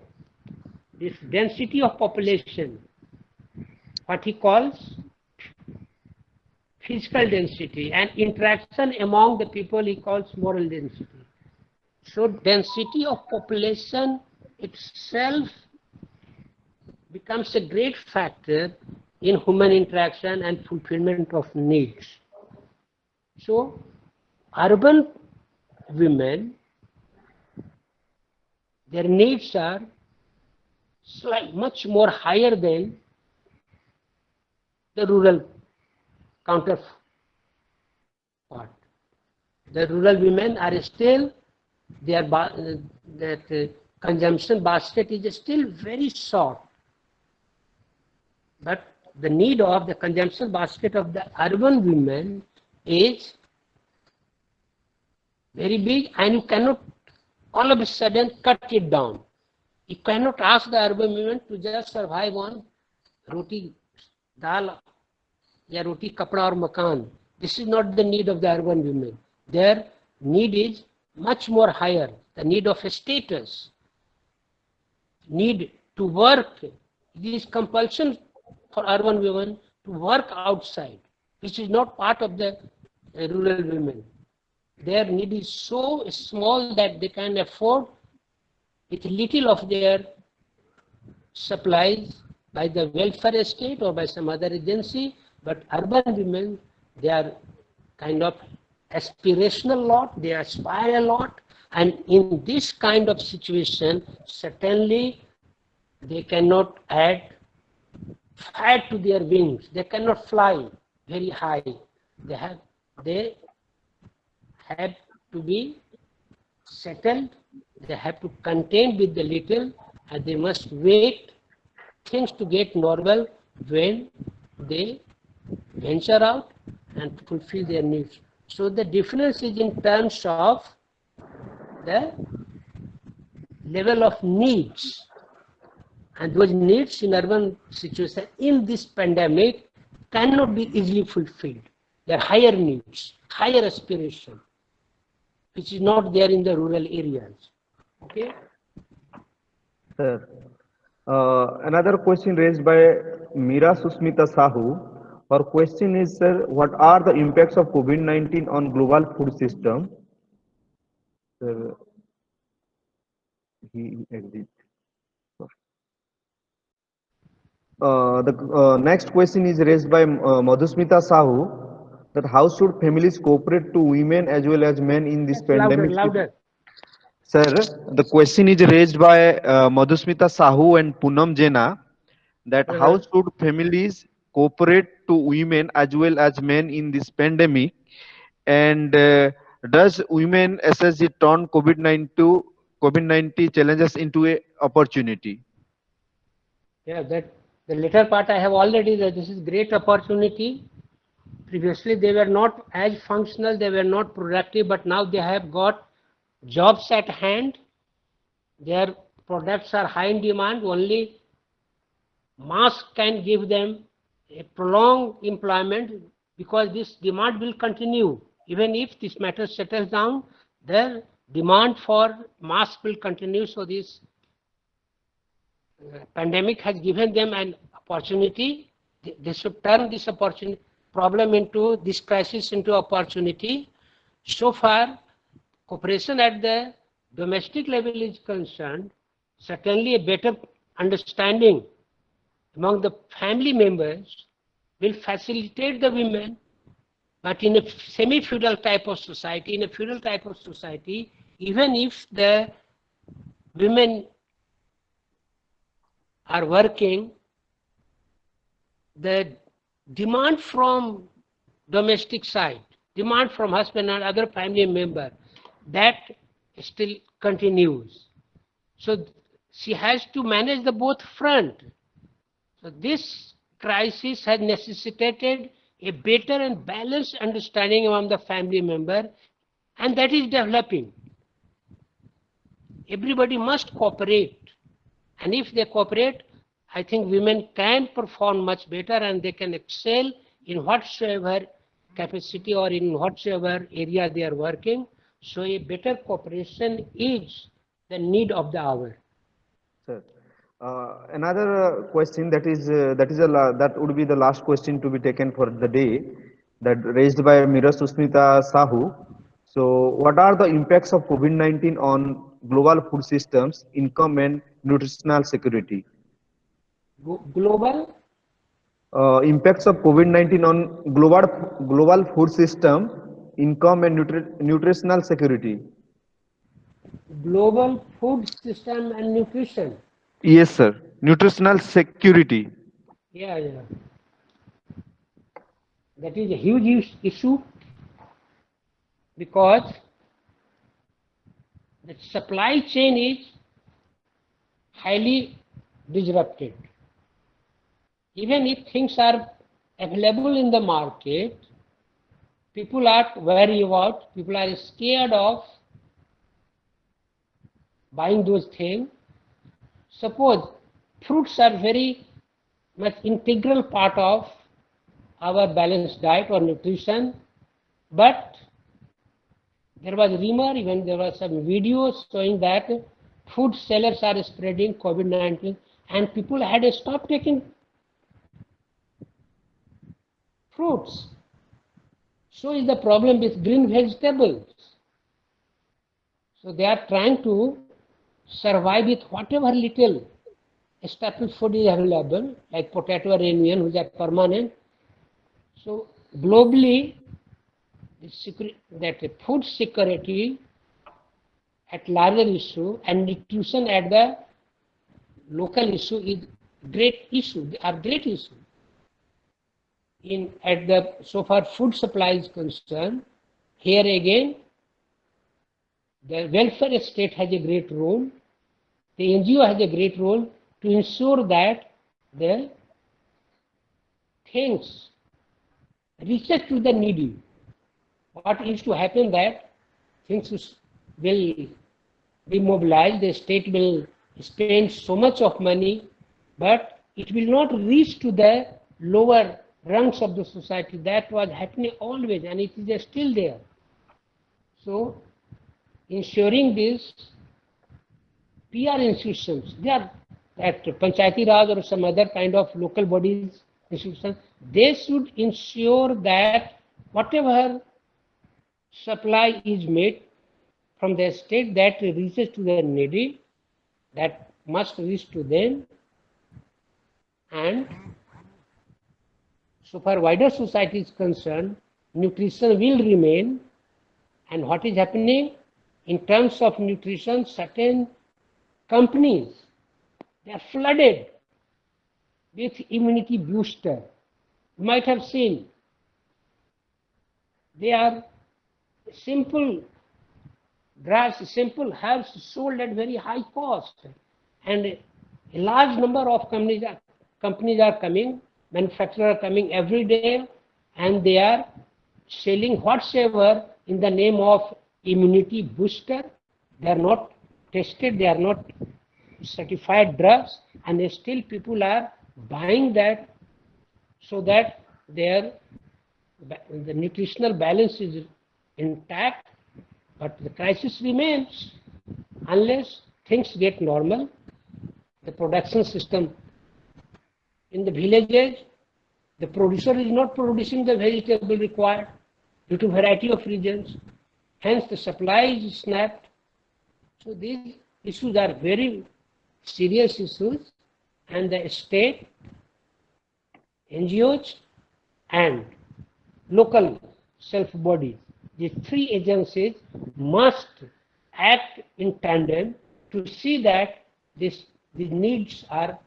Speaker 3: this density of population, what he calls physical density, and interaction among the people he calls moral density. So density of population itself becomes a great factor in human interaction and fulfillment of needs. So urban women, their needs are much more higher than the rural counterpart. The rural women are still, their consumption basket is still very short. But the need of the consumption basket of the urban women is very big, and you cannot all of a sudden cut it down. You cannot ask the urban women to just survive on roti, dal, ya roti, kapda or makan. This is not the need of the urban women. Their need is much more higher. The need of a status, need to work. It is compulsion for urban women to work outside, which is not part of the rural women. Their need is so small that they can afford with little of their supplies by the welfare state or by some other agency. But urban women, they are kind of aspirational lot, they aspire a lot, and in this kind of situation, certainly they cannot add fat to their wings. They cannot fly very high. They have to be settled. They have to contend with the little, and they must wait things to get normal when they venture out and fulfill their needs. So the difference is in terms of the level of needs, and those needs in urban situation in this pandemic cannot be easily fulfilled. They are higher needs, higher aspiration, which is not there in the rural areas. Okay.
Speaker 1: Sir, another question raised by Meera Susmita Sahu. Her question is, sir, what are the impacts of COVID-19 on global food system? Sir, he exit. The next question is raised by Madhusmita Sahu, that how should families cooperate to women as well as men in this pandemic?
Speaker 3: Louder.
Speaker 1: Sir, the question is raised by Madhusmita Sahu and Poonam Jena, that how should families cooperate to women as well as men in this pandemic, and does women SSG turn COVID-19 challenges into a opportunity?
Speaker 3: Yeah, that the later part I have already that this is great opportunity. Previously they were not as functional, they were not productive, but now they have got jobs at hand. Their products are high in demand. Only mass can give them a prolonged employment, because this demand will continue. Even if this matter settles down, the demand for mask will continue. So this pandemic has given them an opportunity. They should turn this opportunity problem into this crisis into opportunity. So far, cooperation at the domestic level is concerned, certainly a better understanding among the family members will facilitate the women. But in a semi-feudal type of society, even if the women are working, the demand from domestic side, demand from husband and other family member, that still continues. So she has to manage the both front. So this crisis has necessitated a better and balanced understanding among the family member, and that is developing. Everybody must cooperate, and if they cooperate, I think women can perform much better and they can excel in whatsoever capacity or in whatsoever area they are working. So a better cooperation is the need of the hour.
Speaker 1: Sir, another question that would be the last question to be taken for the day, that raised by Mira Susmita Sahu. So, what are the impacts of COVID-19 on global food systems, income, and nutritional security?
Speaker 3: Global
Speaker 1: Impacts of COVID-19 on global food system, income, and nutritional security.
Speaker 3: global food system and nutrition.
Speaker 1: Yes, sir. Nutritional security.
Speaker 3: Yeah. That is a huge issue because the supply chain is highly disrupted. Even if things are available in the market, people are worried about, people are scared of buying those things. Suppose fruits are very much integral part of our balanced diet or nutrition, but there was rumor, even there were some videos showing that food sellers are spreading COVID-19 and people had stopped taking fruits. So is the problem with green vegetables. So they are trying to survive with whatever little staple food is available, like potato or onion, which are permanent. So globally, that food security at larger issue and nutrition at the local issue is great issue. They are great issue. So far food supply is concerned, here again the welfare state has a great role. The NGO has a great role to ensure that the things reaches to the needy. What is to happen that things will be mobilized, the state will spend so much of money, but it will not reach to the lower rungs of the society. That was happening always and it is still there. So ensuring this, PR institutions, they are at Panchayati Raj or some other kind of local bodies, institutions, they should ensure that whatever supply is made from the state that reaches to the needy, that must reach to them, and so far wider society is concerned, nutrition will remain. And what is happening in terms of nutrition, certain companies, they are flooded with immunity booster. You might have seen, they are simple drugs, simple herbs sold at very high cost. And a large number of companies are coming, manufacturers are coming every day, and they are selling whatsoever in the name of immunity booster. They are not tested, they are not certified drugs, and still people are buying that so that the nutritional balance is intact. But the crisis remains unless things get normal. The production system in the villages, the producer is not producing the vegetable required due to variety of reasons. Hence the supply is snapped. So these issues are very serious issues, and the state, NGOs and local self-bodies, these three agencies must act in tandem to see that these needs are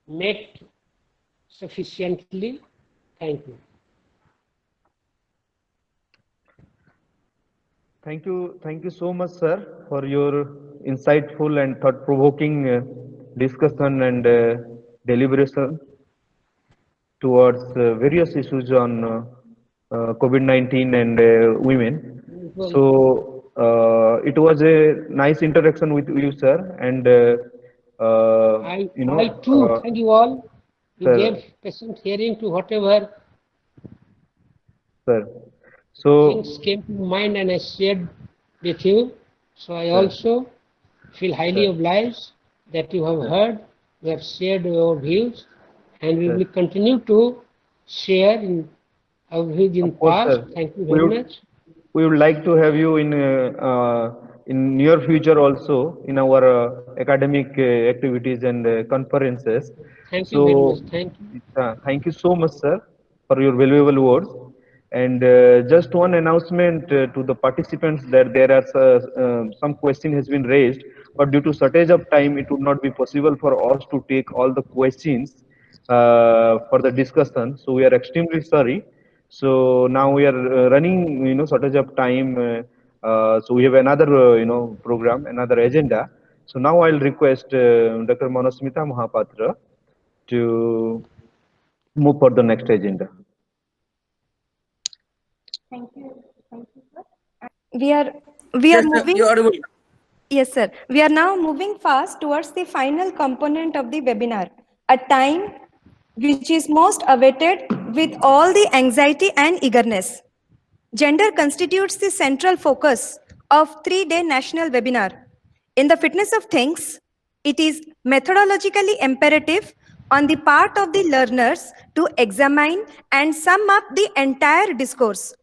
Speaker 3: met sufficiently. Thank you.
Speaker 1: Thank you so much, sir, for your insightful and thought-provoking discussion and deliberation towards various issues on COVID-19 and women.
Speaker 3: Well,
Speaker 1: So it was a nice interaction with you, sir, and
Speaker 3: I too thank you all. You
Speaker 1: sir,
Speaker 3: gave patient hearing to whatever
Speaker 1: sir.
Speaker 3: things
Speaker 1: So,
Speaker 3: came to mind and I shared with you. So I
Speaker 1: sir,
Speaker 3: also feel highly
Speaker 1: sir,
Speaker 3: obliged that you have
Speaker 1: sir,
Speaker 3: heard, you have shared your views, and we
Speaker 1: sir.
Speaker 3: will continue to share in our views in
Speaker 1: Of course,
Speaker 3: past.
Speaker 1: sir.
Speaker 3: Thank you
Speaker 1: We
Speaker 3: very
Speaker 1: would
Speaker 3: much.
Speaker 1: we would like to have you in near future also in our academic activities and conferences.
Speaker 3: Thank you very much.
Speaker 1: So,
Speaker 3: Thank you.
Speaker 1: thank you so much, sir, for your valuable words. And just one announcement to the participants that there are some question has been raised, but due to shortage of time, it would not be possible for us to take all the questions for the discussion. So we are extremely sorry. So now we are running, shortage of time. So we have another, program, another agenda. So now I'll request Dr. Manasmita Mahapatra to move for the next agenda.
Speaker 2: We are we are
Speaker 4: Yes, sir,
Speaker 2: moving.
Speaker 4: you're audible.
Speaker 2: Yes, sir. We are now moving fast towards the final component of the webinar, a time which is most awaited with all the anxiety and eagerness. Gender constitutes the central focus of 3-day national webinar. In the fitness of things, it is methodologically imperative on the part of the learners to examine and sum up the entire discourse.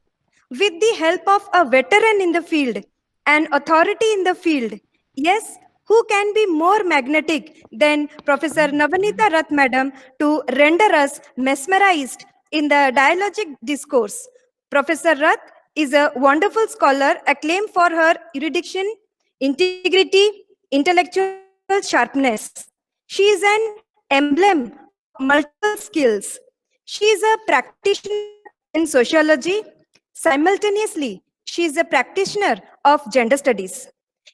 Speaker 2: With the help of a veteran in the field, an authority in the field, yes, who can be more magnetic than Professor Navanita Rath Madam to render us mesmerized in the dialogic discourse? Professor Rath is a wonderful scholar acclaimed for her erudition, integrity, intellectual sharpness. She is an emblem of multiple skills. She is a practitioner in sociology. Simultaneously, she is a practitioner of gender studies.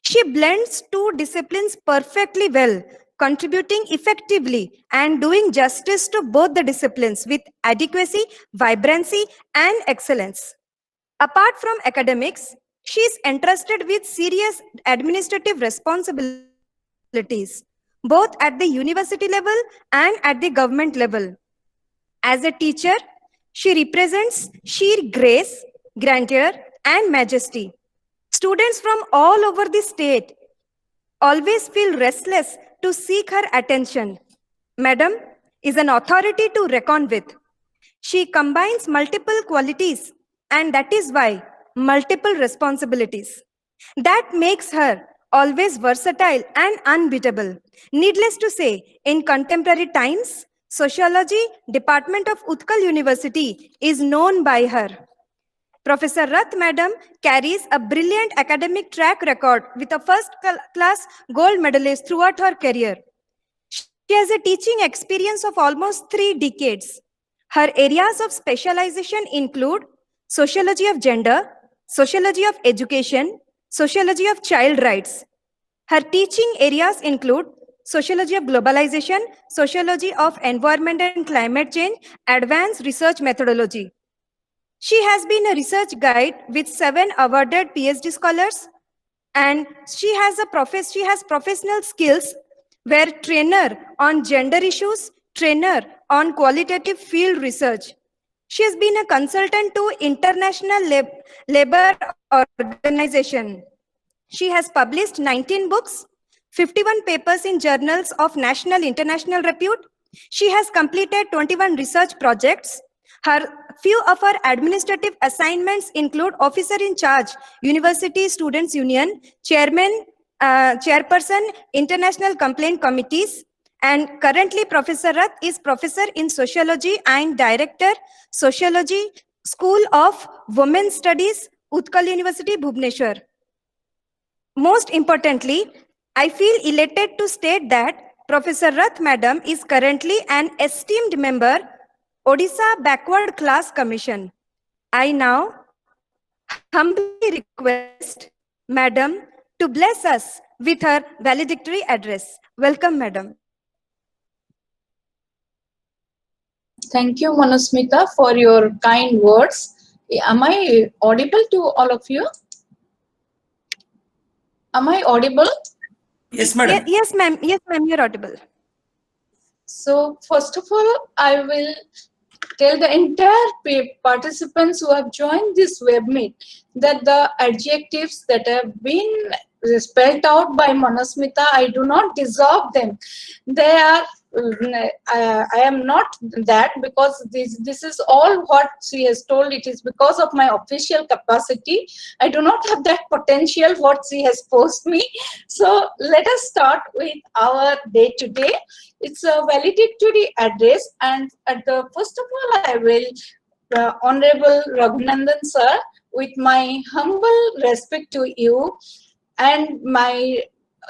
Speaker 2: She blends two disciplines perfectly well, contributing effectively and doing justice to both the disciplines with adequacy, vibrancy, and excellence. Apart from academics, she is entrusted with serious administrative responsibilities, both at the university level and at the government level. As a teacher, she represents sheer grace, grandeur, and majesty. Students from all over the state always feel restless to seek her attention. Madam is an authority to reckon with. She combines multiple qualities, and that is why multiple responsibilities. That makes her always versatile and unbeatable. Needless to say, in contemporary times, Sociology Department of Utkal University is known by her. Professor Rath Madam carries a brilliant academic track record with a first-class gold medalist throughout her career. She has a teaching experience of almost 3 decades. Her areas of specialization include sociology of gender, sociology of education, sociology of child rights. Her teaching areas include sociology of globalization, sociology of environment and climate change, advanced research methodology. She has been a research guide with 7 awarded PhD scholars, and she has professional skills where trainer on gender issues, trainer on qualitative field research. She has been a consultant to International Labor Organization. She has published 19 books, 51 papers in journals of national international repute. She has completed 21 research projects. Her few of her administrative assignments include officer in charge, University Students Union, chairperson, international complaint committees, and currently Professor Rath is professor in sociology and director, sociology, School of Women's Studies, Utkal University, Bhubaneswar. Most importantly, I feel elated to state that Professor Rath Madam is currently an esteemed member, Odisha Backward Class Commission. I now humbly request Madam to bless us with her valedictory address. Welcome, Madam.
Speaker 4: Thank you, Manusmita, for your kind words. Am I audible to all of you? Am I audible?
Speaker 5: Yes, madam.
Speaker 2: Yes, ma'am. Yes, ma'am, you're audible.
Speaker 4: So, first of all, I will tell the entire participants who have joined this web meet that the adjectives that have been spelled out by Manusmita, I do not deserve them. They are, I am not that, because this is all what she has told. It is because of my official capacity. I do not have that potential what she has posed me. So let us start with our day to day. It's a valedictory address, and at the first of all, I will, Honorable Raghunandan sir, with my humble respect to you and my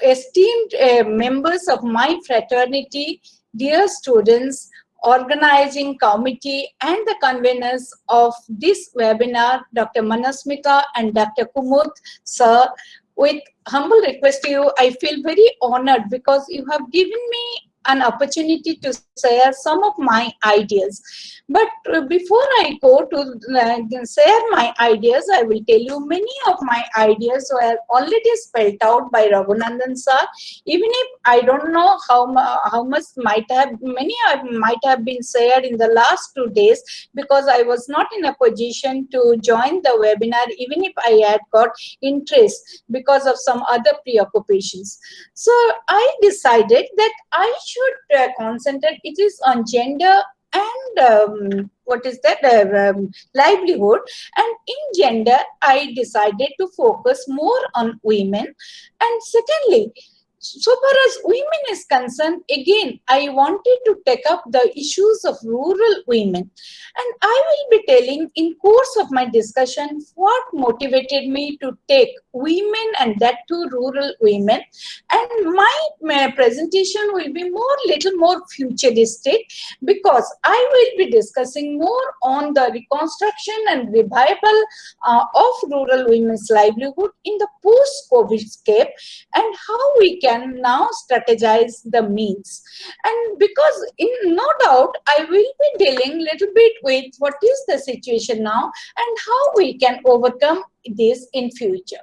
Speaker 4: esteemed members of my fraternity, dear students, organizing committee, and the conveners of this webinar, Dr. Manusmita and Dr. Kumud sir, with humble request to you, I feel very honored because you have given me an opportunity to share some of my ideas. But before I go to share my ideas, I will tell you many of my ideas were already spelled out by Raghunandan sir. Even if I don't know how much many might have been shared in the last 2 days, because I was not in a position to join the webinar, even if I had got interest because of some other preoccupations. So I decided that I should concentrate. It is on gender and what is that, livelihood, and in gender I decided to focus more on women. And secondly, so far as women is concerned, again I wanted to take up the issues of rural women, and I will be telling in course of my discussion what motivated me to take women, and that too rural women. And my presentation will be little more futuristic, because I will be discussing more on the reconstruction and revival of rural women's livelihood in the post-COVID scape, and how we can now strategize the means. And because no doubt I will be dealing little bit with what is the situation now and how we can overcome this in future.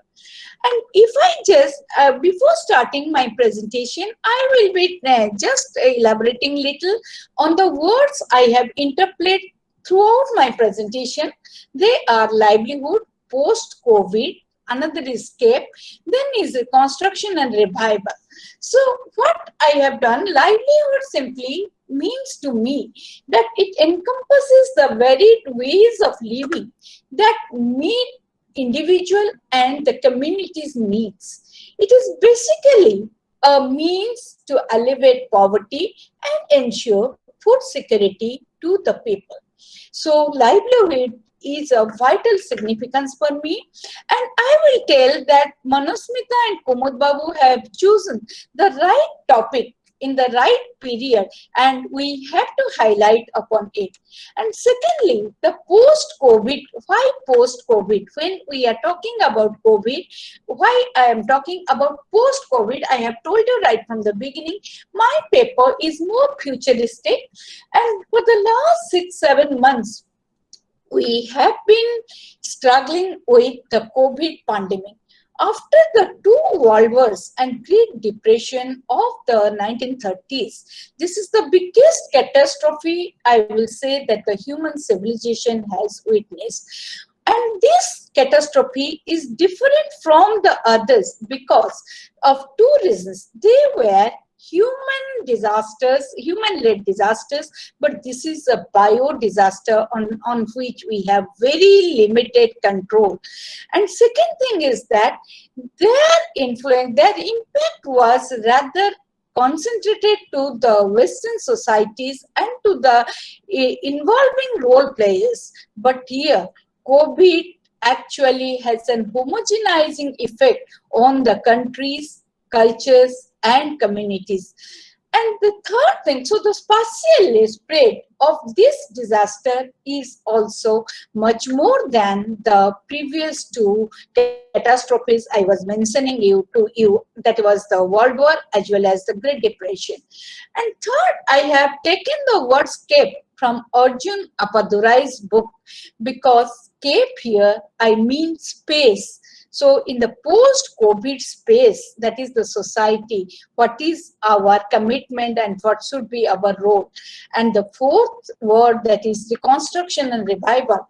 Speaker 4: And if I just, before starting my presentation, I will be just elaborating little on the words I have interpolated throughout my presentation. They are livelihood, post-COVID, another escape, then is reconstruction and revival. So what I have done, livelihood simply means to me that it encompasses the varied ways of living that meet individual and the community's needs. It is basically a means to alleviate poverty and ensure food security to the people. So livelihood is of vital significance for me, and I will tell that Manusmita and Kumud Babu have chosen the right topic in the right period, and we have to highlight upon it. And secondly, the post-COVID. Why post-COVID? When we are talking about COVID, why I am talking about post-COVID, I have told you right from the beginning, my paper is more futuristic, and for the last 6-7 months, we have been struggling with the COVID pandemic. After the two world wars and Great Depression of the 1930s, this is the biggest catastrophe, I will say, that the human civilization has witnessed. And this catastrophe is different from the others because of two reasons. They were human disasters, human-led disasters, but this is a bio disaster on which we have very limited control. And second thing is that their influence, their impact was rather concentrated to the Western societies and to the involving role players. But here, COVID actually has an homogenizing effect on the countries, cultures, and communities. And the third thing, so the spatial spread of this disaster is also much more than the previous two catastrophes I was mentioning you, that was the World War as well as the Great Depression. And third, I have taken the word scape from Arjun Appadurai's book, because scape here I mean space. So in the post-COVID space, that is the society, what is our commitment and what should be our role? And the fourth word, that is reconstruction and revival.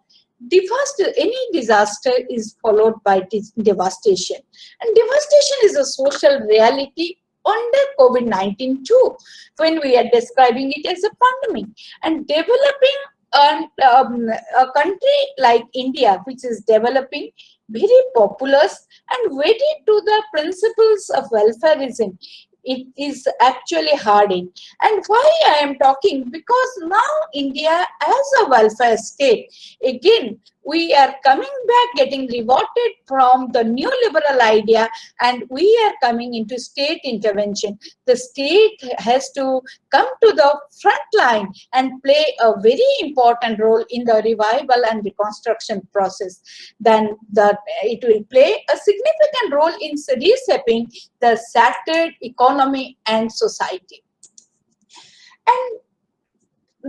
Speaker 4: Any disaster is followed by devastation. And devastation is a social reality under COVID-19 too, when we are describing it as a pandemic. And developing a country like India, which is developing, very populous and wedded to the principles of welfareism, it is actually hardened. And why I am talking? Because now India as a welfare state, again, we are coming back, getting rewarded from the neoliberal idea, and we are coming into state intervention. The state has to come to the front line and play a very important role in the revival and reconstruction process. Then it will play a significant role in reshaping the shattered economy and society. And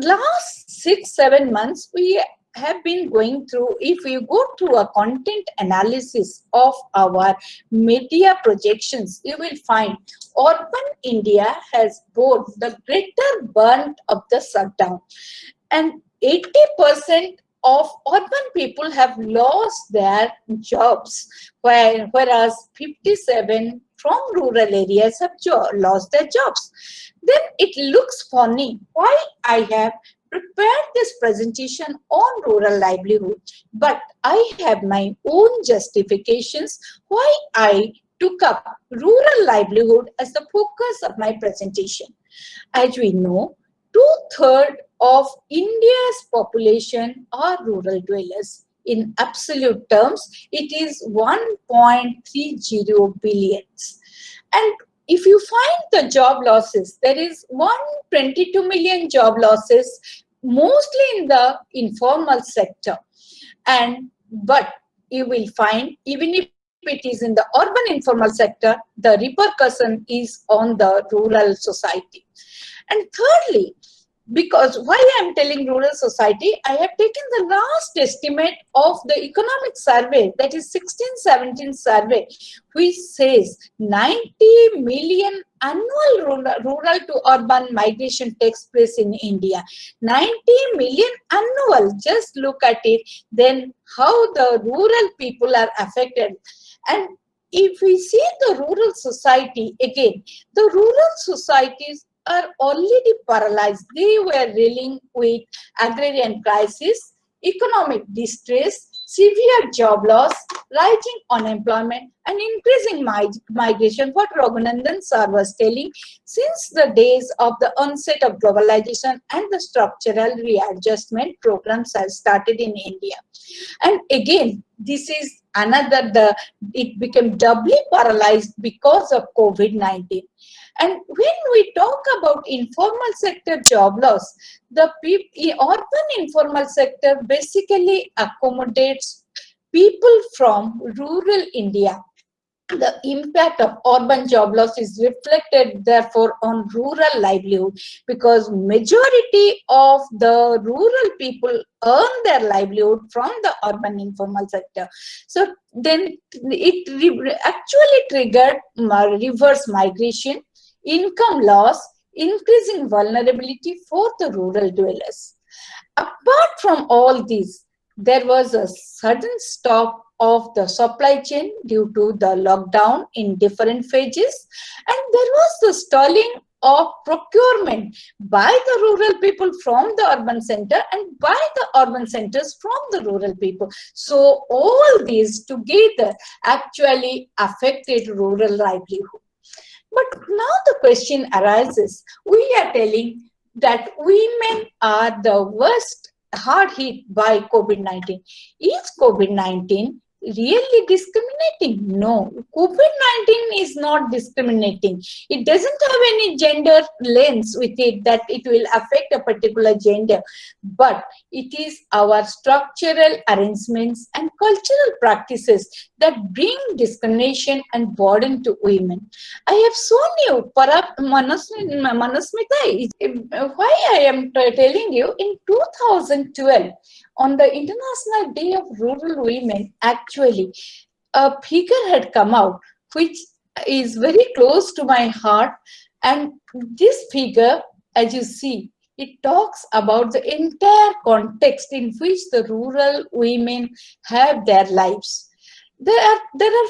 Speaker 4: last 6-7 months, we have been going through, if you go through a content analysis of our media projections, you will find urban India has bore the greater brunt of the shutdown. And 80% of urban people have lost their jobs, whereas 57% from rural areas have lost their jobs. Then it looks funny why I have prepared this presentation on rural livelihood, but I have my own justifications why I took up rural livelihood as the focus of my presentation. As we know, 2/3 of India's population are rural dwellers. In absolute terms, it is 1.30 billion. And if you find the job losses, there is 122 million job losses, mostly in the informal sector. But you will find, even if it is in the urban informal sector, the repercussion is on the rural society. And thirdly, because why I am telling rural society, I have taken the last estimate of the economic survey, that is 16-17 survey, which says 90 million annual rural to urban migration takes place in India. 90 million annual, just look at it, then how the rural people are affected. And if we see the rural society, again, the rural societies are already paralyzed. They were dealing with agrarian crisis, economic distress, severe job loss, rising unemployment, and increasing migration, what Raghunandan sir was telling, since the days of the onset of globalization and the structural readjustment programs have started in India. And again, this is another, it became doubly paralyzed because of COVID-19. And when we talk about informal sector job loss, the urban informal sector basically accommodates people from rural India. The impact of urban job loss is reflected therefore on rural livelihood, because majority of the rural people earn their livelihood from the urban informal sector. So then it actually triggered reverse migration, income loss, increasing vulnerability for the rural dwellers. Apart from all these, there was a sudden stop of the supply chain due to the lockdown in different phases, and there was the stalling of procurement by the rural people from the urban center and by the urban centers from the rural people. So all these together actually affected rural livelihood. But now the question arises, we are telling that women are the worst hard hit by COVID-19. Is COVID-19 really discriminating? No, COVID-19 is not discriminating. It doesn't have any gender lens with it that it will affect a particular gender, but it is our structural arrangements and cultural practices that bring discrimination and burden to women. I have shown you, Manasmita, why I am telling you, in 2012, on the International Day of Rural Women, actually, a figure had come out which is very close to my heart. And this figure, as you see, it talks about the entire context in which the rural women have their lives. There are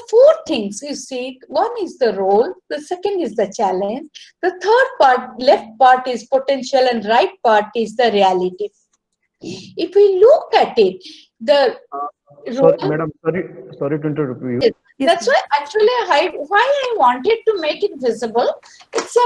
Speaker 4: four things you see. One is the role, the second is the challenge, the third part, left part is potential, and right part is the reality. If we look at it, the
Speaker 1: Sorry,
Speaker 4: role,
Speaker 1: madam, sorry to interrupt you.
Speaker 4: that's why actually why I wanted to make it visible. It's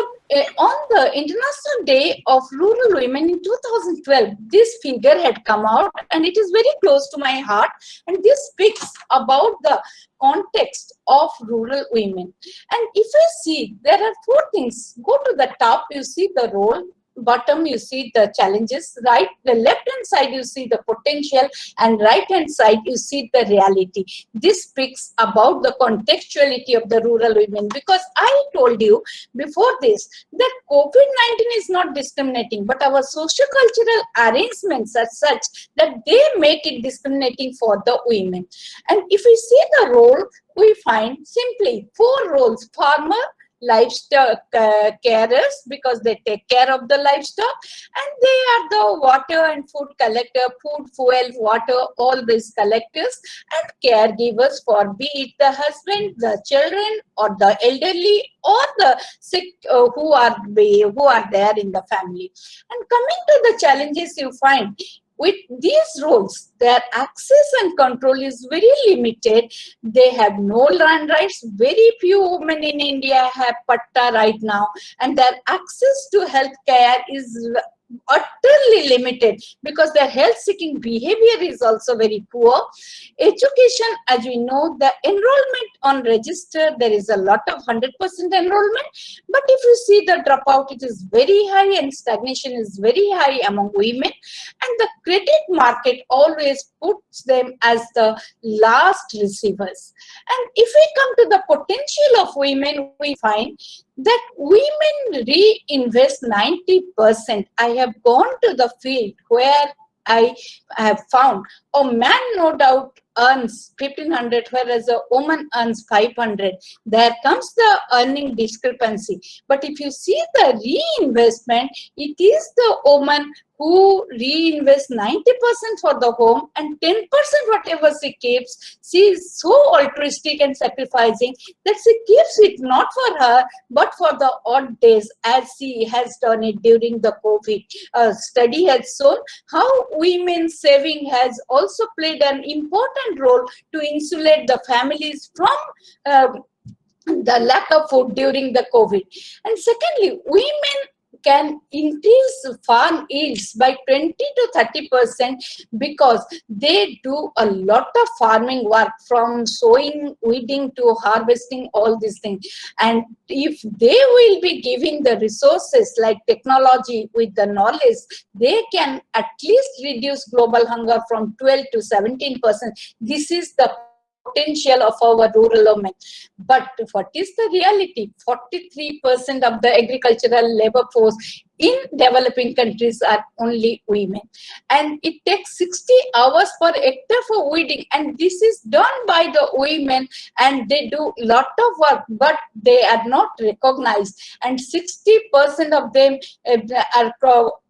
Speaker 4: on the International Day of Rural Women in 2012, this figure had come out, and it is very close to my heart, and this speaks about the context of rural women. And if you see, there are four things. Go to the top, you see the role, bottom you see the challenges, right, the left hand side you see the potential, and right hand side you see the reality. This speaks about the contextuality of the rural women, because I told you before this that COVID-19 is not discriminating, but our socio-cultural arrangements are such that they make it discriminating for the women. And if we see the role, we find simply four roles: farmer, livestock carers, because they take care of the livestock, and they are the water and food collector, food, fuel, water, all these collectors, and caregivers for be it the husband, the children, or the elderly, or the sick who are there in the family. And coming to the challenges, you find with these roles, their access and control is very limited. They have no land rights. Very few women in India have patta right now, and their access to health care is utterly limited because their health seeking behavior is also very poor. Education, as we know, the enrollment on register, there is a lot of 100% enrollment, but if you see the dropout, it is very high, and stagnation is very high among women, and the credit market always puts them as the last receivers. And if we come to the potential of women, we find that women reinvest 90%. I have gone to the field where I have found a man no doubt earns 1,500, whereas a woman earns 500. There comes the earning discrepancy. But if you see the reinvestment, it is the woman who reinvests 90% for the home, and 10% whatever she keeps. She is so altruistic and sacrificing that she keeps it not for her but for the odd days, as she has done it during the COVID. A study has shown how women's saving has also played an important role to insulate the families from the lack of food during the COVID. And secondly, women can increase farm yields by 20 to 30% because they do a lot of farming work, from sowing, weeding to harvesting, all these things. And if they will be giving the resources like technology with the knowledge, they can at least reduce global hunger from 12 to 17%. This is the potential of our rural women. But what is the reality? 43% of the agricultural labor force in developing countries are only women, and it takes 60 hours per hectare for weeding, and this is done by the women, and they do a lot of work, but they are not recognized. And 60% of them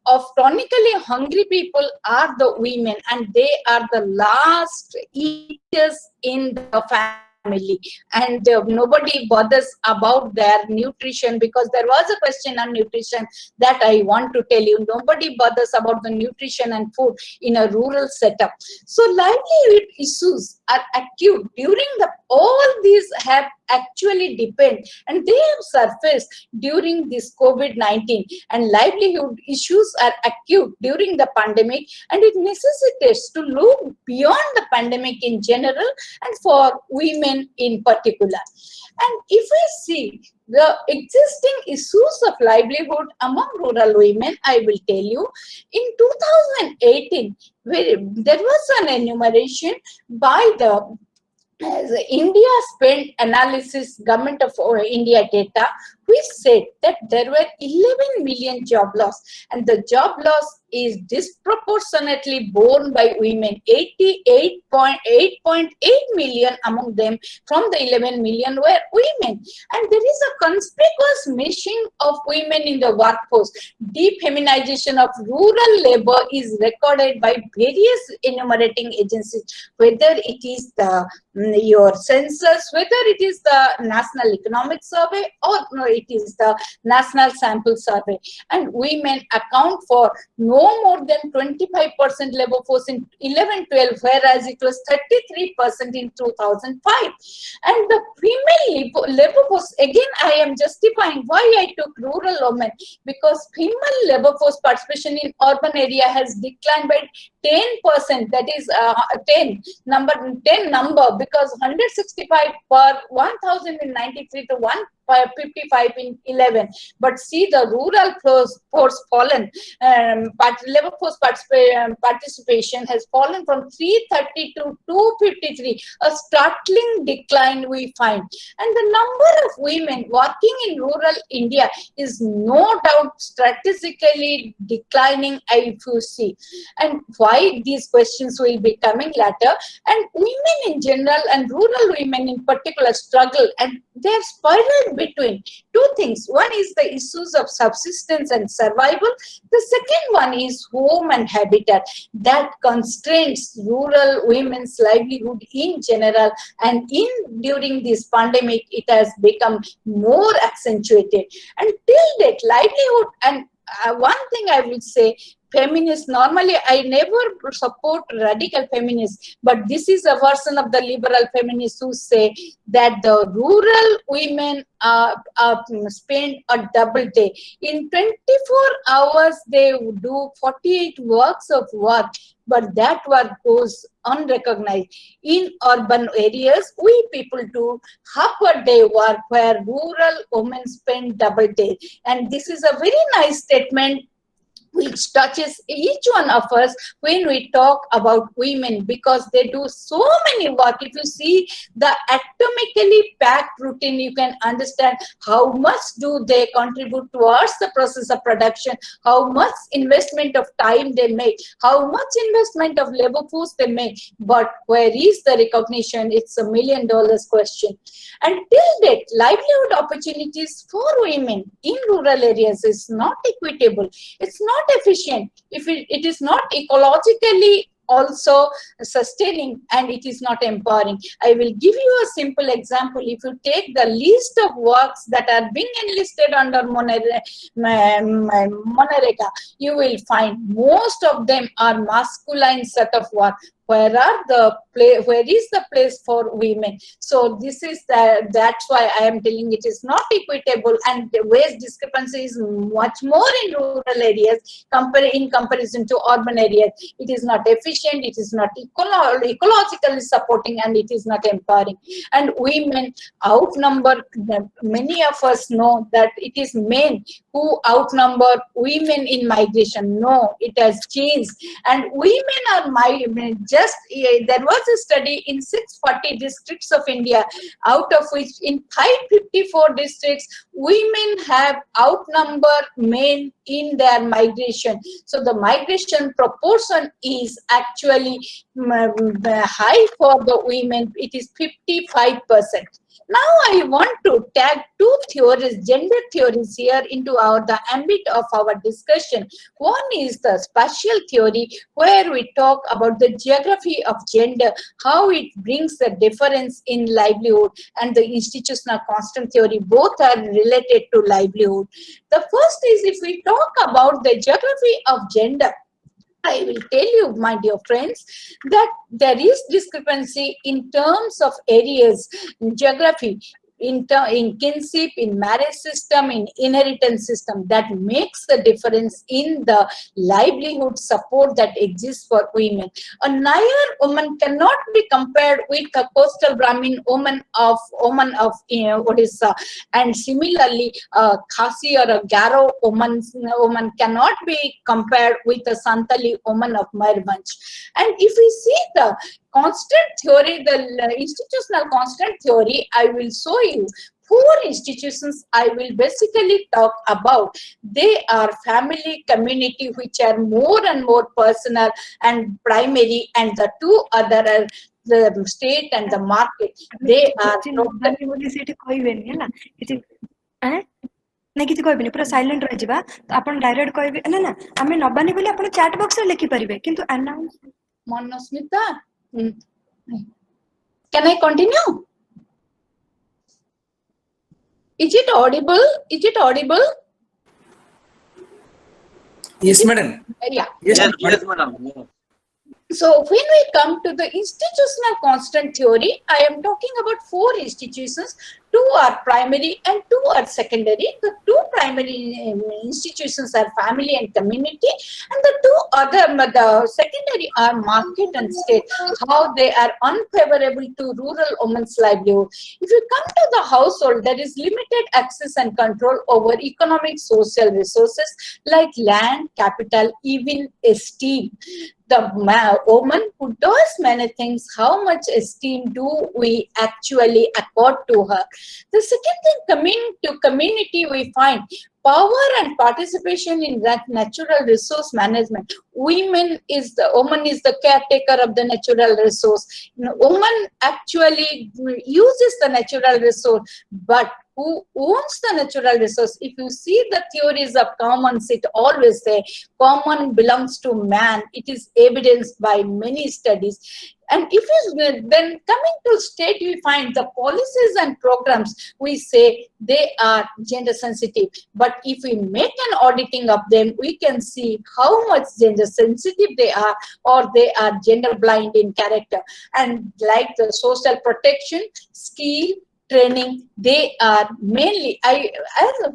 Speaker 4: of chronically hungry people are the women, and they are the last eaters in the family, and nobody bothers about their nutrition, because there was a question on nutrition that I want to tell you. Nobody bothers about the nutrition and food in a rural setup. So livelihood issues are acute during all these have actually depend, and they have surfaced during this COVID-19, and livelihood issues are acute during the pandemic, and it necessitates to look beyond the pandemic in general and for women in particular. And if we see the existing issues of livelihood among rural women, I will tell you, in 2018, there was an enumeration by the as India Spent Analysis Government of India data, we said that there were 11 million job loss, and the job loss is disproportionately borne by women. 88.8 million among them from the 11 million were women. And there is a conspicuous missing of women in the workforce. Deep feminization of rural labor is recorded by various enumerating agencies, whether it is the your census, whether it is the National Economic Survey, or it is the National Sample Survey. And women account for no more than 25% labor force in 11-12, whereas it was 33% in 2005. And the female labor force, again, I am justifying why I took rural women, because female labor force participation in urban area has declined by 10%, that is 10 number, because 165 per 1,093 to 155 in 11. But see, the rural force fallen, labor force participation has fallen from 330 to 253, a startling decline we find. And the number of women working in rural India is no doubt statistically declining, if you see. And why these questions will be coming later. And women in general and rural women in particular struggle, and they are spiraled between two things. One is the issues of subsistence and survival. The second one is home and habitat that constrains rural women's livelihood in general, and during this pandemic it has become more accentuated. And till date, livelihood, and one thing I will say, feminists, normally I never support radical feminists, but this is a version of the liberal feminists who say that the rural women spend a double day. In 24 hours, they do 48 works of work, but that work goes unrecognized. In urban areas, we people do half a day work, where rural women spend double day. And this is a very nice statement which touches each one of us when we talk about women, because they do so many work. If you see the atomically packed routine, you can understand how much do they contribute towards the process of production, how much investment of time they make, how much investment of labor force they make. But where is the recognition? It's $1 million question. And till date, livelihood opportunities for women in rural areas is not equitable. It's not efficient. If it is not ecologically also sustaining, and it is not empowering. I will give you a simple example. If you take the list of works that are being enlisted under Monrega, you will find most of them are masculine set of work. Where is the place for women? So this is that's why I am telling it is not equitable, and the wage discrepancy is much more in rural areas in comparison to urban areas. It is not efficient, it is not ecologically supporting, and it is not empowering. And women outnumber, many of us know that it is men who outnumber women in migration. No, it has changed, and women are there was a study in 640 districts of India, out of which in 554 districts, women have outnumbered men in their migration. So the migration proportion is actually high for the women. It is 55%. Now I want to tag two theories, gender theories here into the ambit of our discussion. One is the spatial theory, where we talk about the geography of gender, how it brings the difference in livelihood, and the institutional constant theory. Both are related to livelihood. The first is, if we talk about the geography of gender, I will tell you, my dear friends, that there is discrepancy in terms of areas, geography. in kinship, in marriage system, in inheritance system, that makes the difference in the livelihood support that exists for women. A Nair woman cannot be compared with a coastal Brahmin woman of Odisha, and similarly, a Khasi or a Garo woman cannot be compared with a Santali woman of Mayurbhanj. And if we see the constant theory, the institutional constant theory, I will show you 4 institutions I will basically talk about. They are family, community, which are more and more personal and primary, and the 2 other are the state and the market. They are
Speaker 2: नहीं किसी कहबिनी पूरा silent रह जिबा तो आपण direct कहबे ना ना हमें नबानी बोली आपण चैट बॉक्स रे लिखि परिबे किंतु announce
Speaker 4: Manasmita, can I continue? Is it audible? Is it audible?
Speaker 5: Yes, madam.
Speaker 4: Yeah.
Speaker 5: Yes,
Speaker 6: Yes, madam.
Speaker 4: So when we come to the institutional constant theory, I am talking about 4 institutions. 2 are primary and 2 are secondary. The 2 primary institutions are family and community, and the 2 other, the secondary, are market and state, how they are unfavorable to rural women's livelihood. If you come to the household, there is limited access and control over economic social resources like land, capital, even esteem. The woman who does many things, how much esteem do we actually accord to her? The second thing, coming to community, we find power and participation in that natural resource management. Woman is the caretaker of the natural resource. Woman actually uses the natural resource, but who owns the natural resource? If you see the theories of commons, it always say common belongs to man. It is evidenced by many studies. And if you then coming to state, we find the policies and programs, we say they are gender sensitive. But if we make an auditing of them, we can see how much gender sensitive they are, or they are gender blind in character. And like the social protection, skill, training, they are mainly,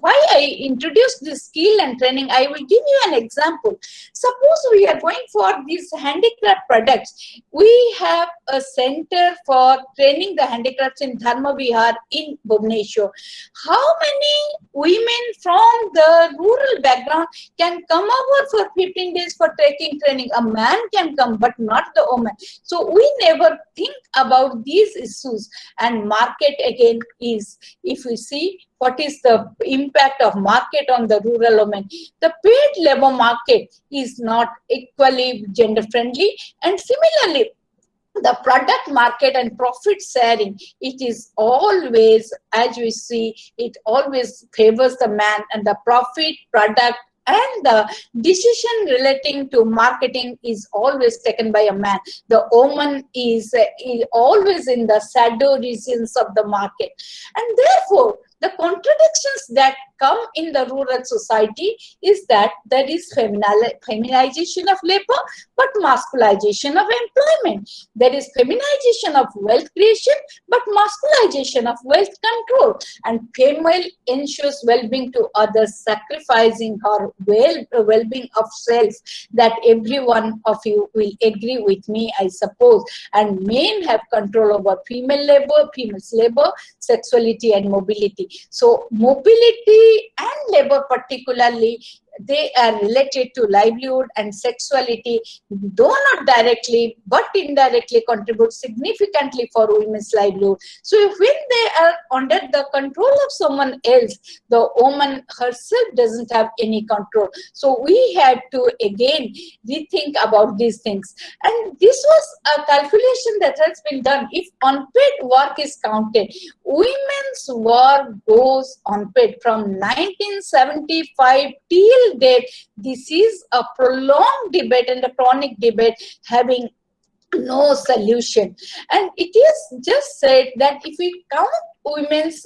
Speaker 4: why I introduced this skill and training, I will give you an example. Suppose we are going for these handicraft products. We have a center for training the handicrafts in Dharma Vihar in Bhubaneswar. How many women from the rural background can come over for 15 days for taking training? A man can come, but not the woman. So we never think about these issues. And market again is, if we see what is the impact of market on the rural women, the paid labor market is not equally gender friendly. And similarly, the product market and profit sharing, it is always, as we see, it always favors the man, and the profit, product, and the decision relating to marketing is always taken by a man. The woman is always in the shadow regions of the market. And therefore, the contradictions that come in the rural society is that there is feminization of labor, but masculization of employment. There is feminization of wealth creation, but masculization of wealth control. And female ensures well-being to others, sacrificing her well-being of self. That every one of you will agree with me, I suppose. And men have control over female labor, females labor, sexuality, and mobility. So mobility and labor particularly, they are related to livelihood and sexuality, though not directly, but indirectly contribute significantly for women's livelihood. So if when they are under the control of someone else, the woman herself doesn't have any control. So we have to again rethink about these things. And this was a calculation that has been done. If unpaid work is counted, women's work goes unpaid from 1975 till date. This is a prolonged debate and a chronic debate having no solution. And it is just said that if we count women's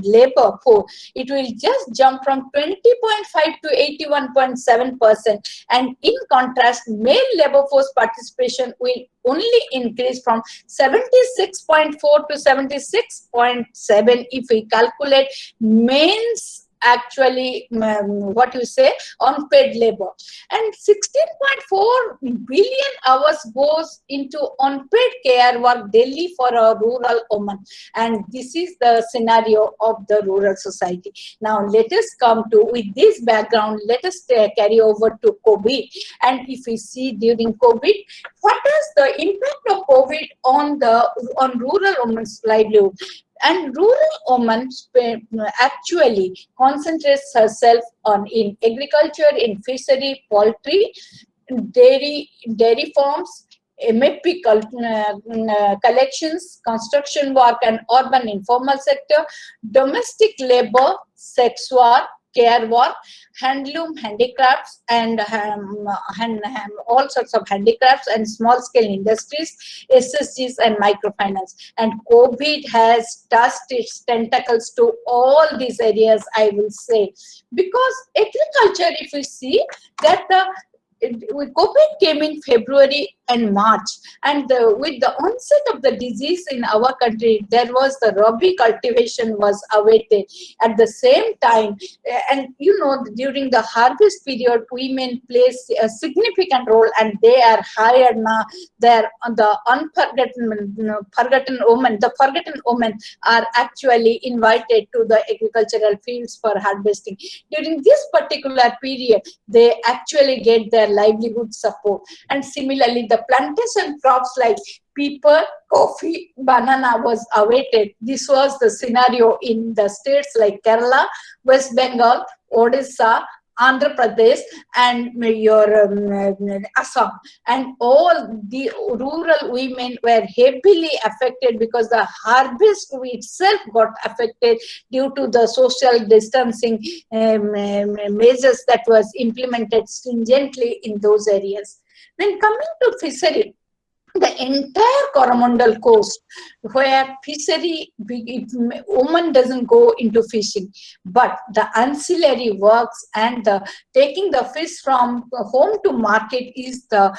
Speaker 4: labor force, it will just jump from 20.5 to 81.7%. And in contrast, male labor force participation will only increase from 76.4 to 76.7 if we calculate men's actually what you say unpaid labor, and 16.4 billion hours goes into unpaid care work daily for a rural woman. And this is the scenario of the rural society. Now let us come to, with this background, let us carry over to COVID. And if we see during COVID, what is the impact of COVID on rural women's livelihood? And rural woman actually concentrates herself on in agriculture, in fishery, poultry, dairy farms, MFP collections, construction work and urban informal sector, domestic labor, sex work, care work, handloom, handicrafts, and all sorts of handicrafts and small-scale industries, SSGs and microfinance. And COVID has touched its tentacles to all these areas, I will say, because agriculture, if we see that COVID came in February and March, and with the onset of the disease in our country, there was the Rabi cultivation was awaited at the same time. And you know, during the harvest period, women plays a significant role, and they are hired now. They're the forgotten women. The forgotten women are actually invited to the agricultural fields for harvesting. During this particular period, they actually get their livelihood support. And similarly, the plantation crops like pepper, coffee, banana was awaited. This was the scenario in the states like Kerala, West Bengal, Odisha, Andhra Pradesh, and your Assam. And all the rural women were heavily affected because the harvest itself got affected due to the social distancing measures that was implemented stringently in those areas. Then coming to fishery, the entire Coromandel coast, where fishery, woman doesn't go into fishing, but the ancillary works and the taking the fish from home to market is the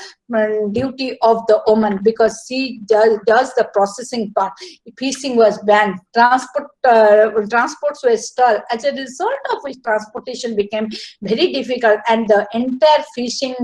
Speaker 4: duty of the woman, because she does the processing part. Fishing was banned, transports were stalled, as a result of which transportation became very difficult, and the entire fishing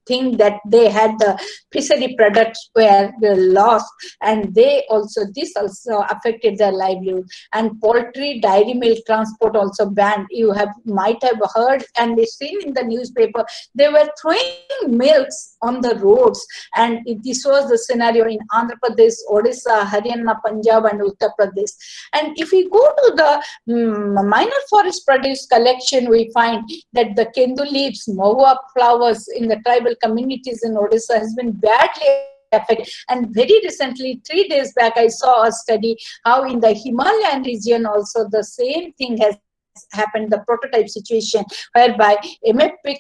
Speaker 4: thing that they had, the fishery products were lost, and this also affected their livelihood. And poultry, dairy milk transport also banned. You might have heard and seen in the newspaper, they were throwing milks on the roads, and this was the scenario in Andhra Pradesh, Odisha, Haryana, Punjab, and Uttar Pradesh. And if we go to the minor forest produce collection, we find that the kendu leaves, mahua flowers in the tribal communities in Odisha has been badly affected. And very recently, 3 days back, I saw a study how in the Himalayan region also the same thing has happened, the prototype situation, whereby MFP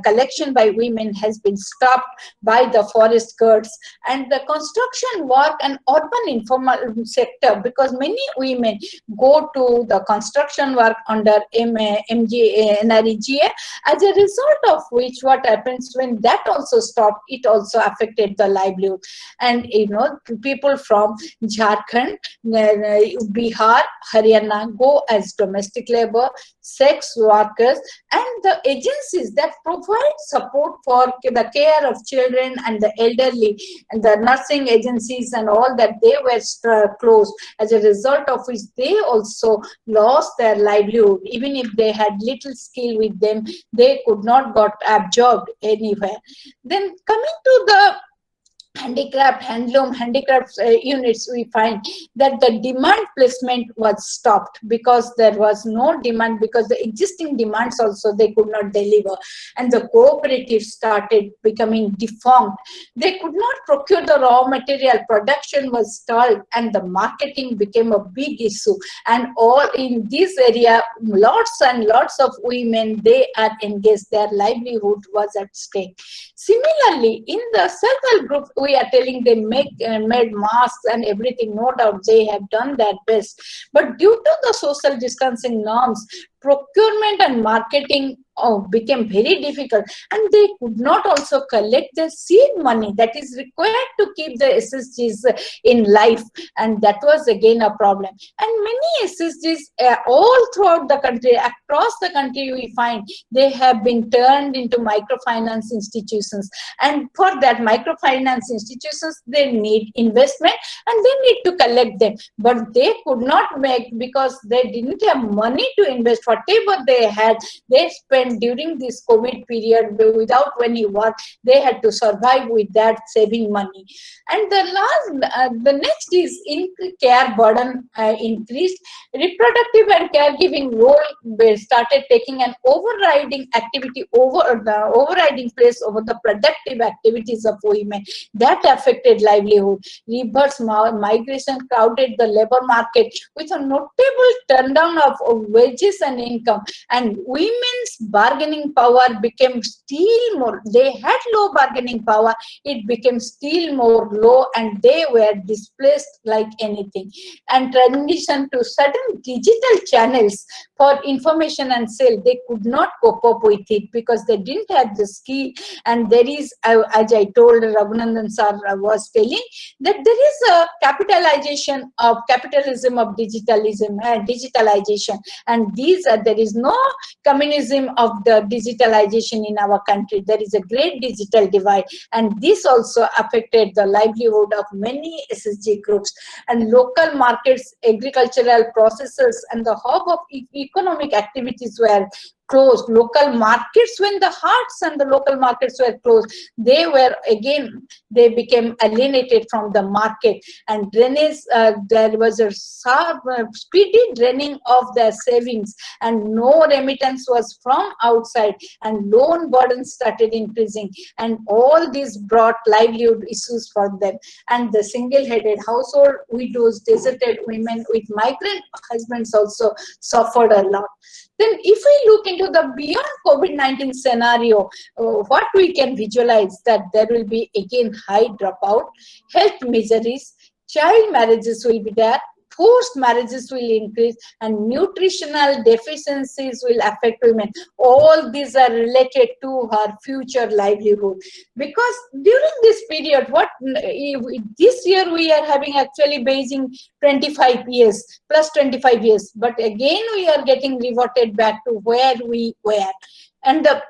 Speaker 4: collection by women has been stopped by the forest guards. And the construction work and urban informal sector, because many women go to the construction work under NREGA, as a result of which what happens when that also stopped, it also affected the livelihood. And you know, people from Jharkhand, Bihar, Haryana go as domestic labor, sex workers, and the agencies that provide support for the care of children and the elderly, and the nursing agencies and all that, they were closed, as a result of which they also lost their livelihood. Even if they had little skill with them, they could not got absorbed anywhere. Then coming to the handloom, handicrafts units, we find that the demand placement was stopped because there was no demand, because the existing demands also they could not deliver, and the cooperatives started becoming deformed. They could not procure the raw material, production was stalled, and the marketing became a big issue. And all in this area, lots and lots of women, they are engaged, their livelihood was at stake. Similarly, in the self-help group, we we are telling they made masks and everything. No doubt they have done their best. But due to the social distancing norms, procurement and marketing became very difficult, and they could not also collect the seed money that is required to keep the SSGs in life, and that was again a problem. And many SSGs all throughout the country, across the country, we find they have been turned into microfinance institutions, and for that microfinance institutions, they need investment and they need to collect them, but they could not make, because they didn't have money to invest. Whatever they had, they spent during this COVID period without any work. They had to survive with that saving money. And the next is care burden increased. Reproductive and caregiving role started taking an overriding place over the productive activities of women. That affected livelihood. Reverse migration crowded the labor market with a notable turndown of wages and income, and women's bargaining power became still more. They had low bargaining power, it became still more low, and they were displaced like anything. And transition to certain digital channels for information and sale, they could not cope up with it because they didn't have the skill. And there is, as I told Raghunandan sir was telling, that there is a capitalization of capitalism of digitalization, and there is no communism of the digitalization in our country. There is a great digital divide, and this also affected the livelihood of many SSG groups. And local markets, agricultural processes, and the hub of economic activities were closed. Local markets, when the hearts and the local markets were closed, they became alienated from the market, and drainage, there was a speedy draining of their savings, and no remittance was from outside, and loan burdens started increasing, and all this brought livelihood issues for them. And the single-headed household, widows, deserted women with migrant husbands also suffered a lot. Then if we look into the beyond COVID-19 scenario, what we can visualize that there will be again high dropout, health miseries, child marriages will be there, forced marriages will increase, and nutritional deficiencies will affect women. All these are related to her future livelihood. Because during this period, this year we are having actually Beijing 25 years, plus 25 years, but again we are getting reverted back to where we were. And the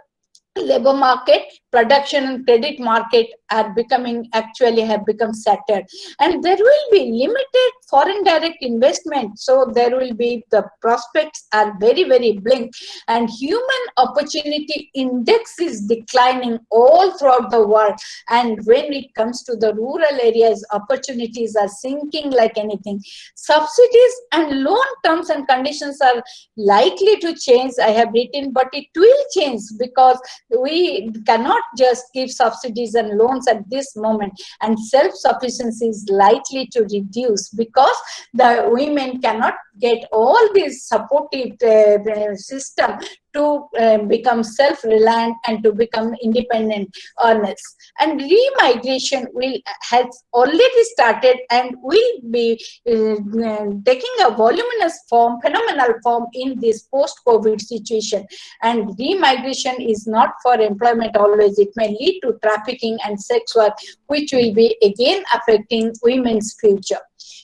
Speaker 4: labor market, production and credit market have become settled, and there will be limited foreign direct investment, so there will be, the prospects are very, very bleak, and human opportunity index is declining all throughout the world. And when it comes to the rural areas, opportunities are sinking like anything. Subsidies and loan terms and conditions are likely to change, I have written, but it will change, because we cannot just give subsidies and loans at this moment, and self-sufficiency is likely to reduce because the women cannot get all these supportive system to become self-reliant and to become independent earners. And remigration has already started and will be taking a phenomenal form in this post-COVID situation. And remigration is not for employment always. It may lead to trafficking and sex work, which will be again affecting women's future.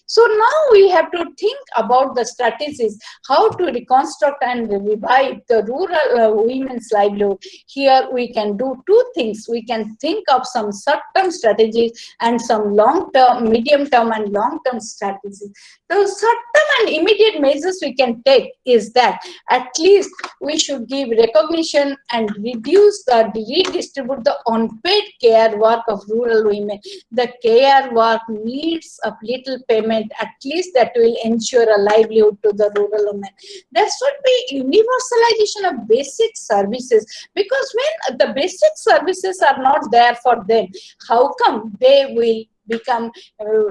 Speaker 4: So now we have to think about the strategies, how to reconstruct and revive the rural women's livelihood. Here we can do two things. We can think of some short-term strategies and some long-term, medium-term and long-term strategies. The short-term and immediate measures we can take is that at least we should give recognition and redistribute the unpaid care work of rural women. The care work needs a little payment, at least that will ensure a livelihood to the rural women. There should be universalization of basic services, because when the basic services are not there for them, how come they will become,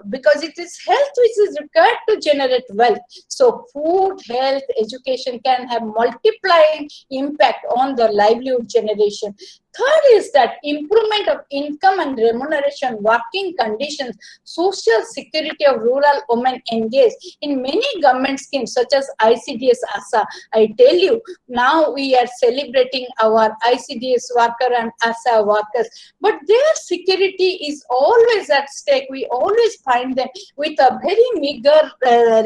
Speaker 4: because it is health which is required to generate wealth. So food, health, education can have multiplying impact on the livelihood generation. Third is that improvement of income and remuneration, working conditions, social security of rural women engaged in many government schemes such as ICDS ASA. I tell you, now we are celebrating our ICDS worker and ASA workers, but their security is always at stake. We always find them with a very meager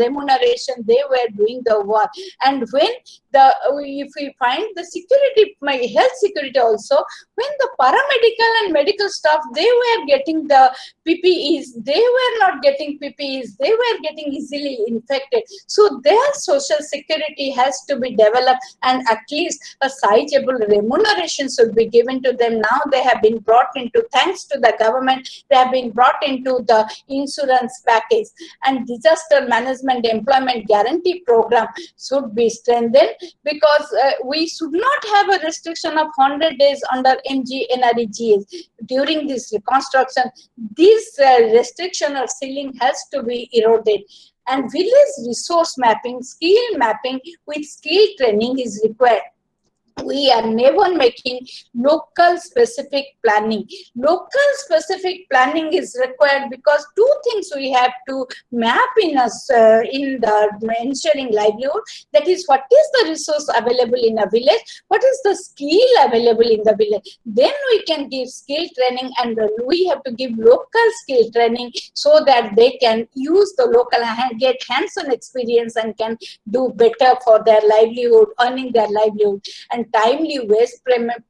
Speaker 4: remuneration. They were doing the work, and when if we find the security, my health security also, when the paramedical and medical staff, they were getting the PPEs, they were not getting PPEs, they were getting easily infected. So their social security has to be developed, and at least a sizable remuneration should be given to them. Now they have been brought into, thanks to the government, they have been brought into the insurance package, and disaster management employment guarantee program should be strengthened, because we should not have a restriction of 100 days under MGNREGS. During this reconstruction, this restriction or ceiling has to be eroded, and village resource mapping, skill mapping with skill training is required. We are never making local specific planning. Local specific planning is required because two things we have to map in us in the ensuring livelihood. That is, what is the resource available in a village? What is the skill available in the village? Then we can give skill training, and we have to give local skill training so that they can use the local, get hands-on experience and can do better for their livelihood, earning their livelihood. And timely wage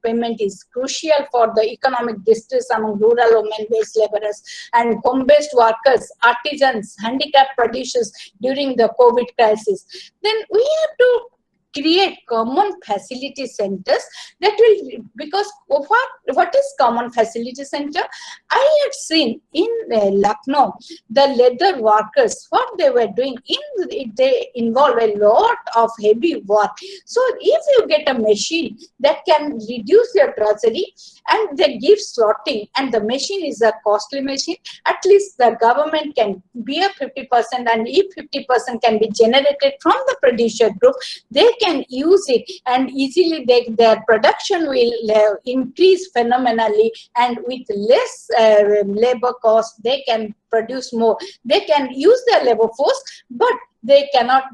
Speaker 4: payment is crucial for the economic distress among rural women, wage laborers, and home-based workers, artisans, handicapped producers during the COVID crisis. Then we have to create common facility centers that will, because of what is common facility center? I have seen in Lucknow, the leather workers, what they were doing, they involve a lot of heavy work. So if you get a machine that can reduce your drudgery and they give sorting, and the machine is a costly machine, at least the government can bear 50%, and if 50% can be generated from the producer group, they can use it, and easily their production will increase phenomenally, and with less labor cost, they can produce more. They can use their labor force, but they cannot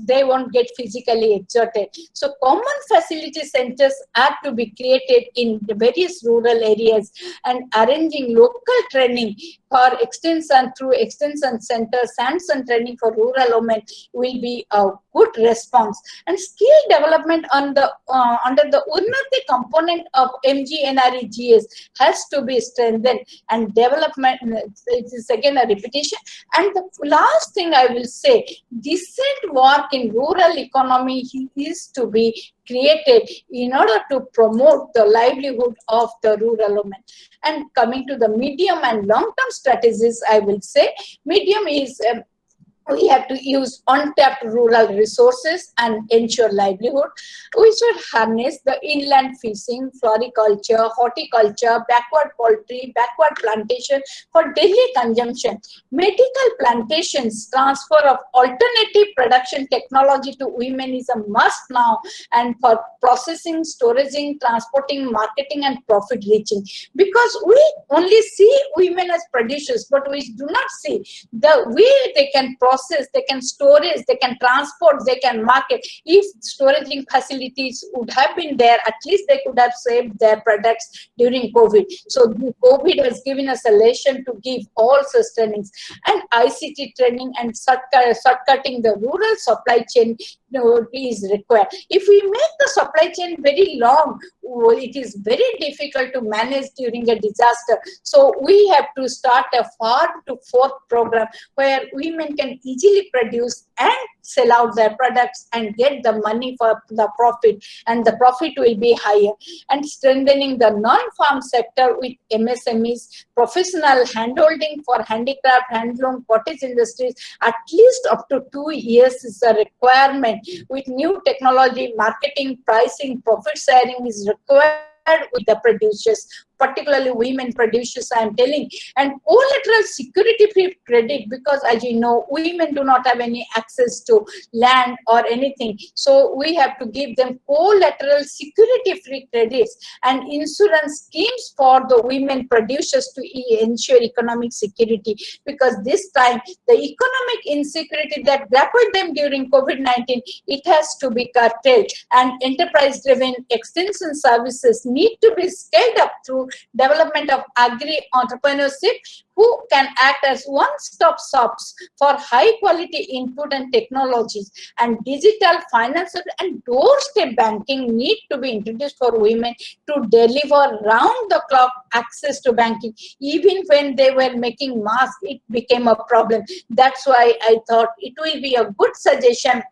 Speaker 4: they won't get physically exerted. So common facility centers are to be created in the various rural areas, and arranging local training for extension through extension centers, hands-on training for rural women will be a good response. And skill development on the under the Unnati component of MGNREGS has to be strengthened, and development, it is again a repetition. And the last thing I will say, decent work in rural economy is to be created in order to promote the livelihood of the rural women. And coming to the medium and long-term strategies, I will say, medium is we have to use untapped rural resources and ensure livelihood. We should harness the inland fishing, floriculture, horticulture, backward poultry, backward plantation for daily consumption. Medical plantations, transfer of alternative production technology to women is a must now, and for processing, storaging, transporting, marketing, and profit reaching. Because we only see women as producers, but we do not see the way they can process, they can storage, they can transport, they can market. If storaging facilities would have been there, at least they could have saved their products during COVID. So COVID has given us a lesson to give all such trainings, and ICT training and shortcutting the rural supply chain is required. If we make the supply chain very long, it is very difficult to manage during a disaster. So we have to start a farm to fork program where women can easily produce and sell out their products and get the money for the profit, and the profit will be higher. And strengthening the non-farm sector with MSMEs, professional handholding for handicraft, handloom, cottage industries, at least up to 2 years is a requirement. With new technology, marketing, pricing, profit sharing is required with the producers. particularly women producers, I am telling, and collateral security free credit, because as you know, women do not have any access to land or anything. So we have to give them collateral security free credits and insurance schemes for the women producers to ensure economic security, because this time the economic insecurity that grappled them during COVID-19, it has to be curtailed, and enterprise driven extension services need to be scaled up through development of agri entrepreneurship, who can act as one-stop shops for high-quality input and technologies. And digital financial and doorstep banking need to be introduced for women to deliver round-the-clock access to banking. Even when they were making masks, it became a problem. That's why I thought it will be a good suggestion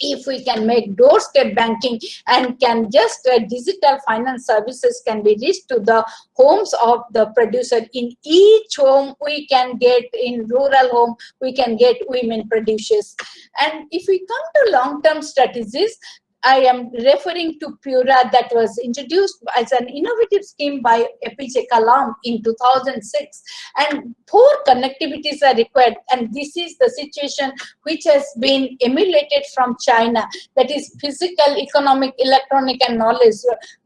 Speaker 4: if we can make doorstep banking, and can just digital finance services can be reached to the homes of the producer. In each home we can get, in rural home we can get women producers. And if we come to long-term strategies, I am referring to Pura, that was introduced as an innovative scheme by APJ Kalam in 2006. And 4 connectivities are required. And this is the situation which has been emulated from China. That is physical, economic, electronic, and knowledge.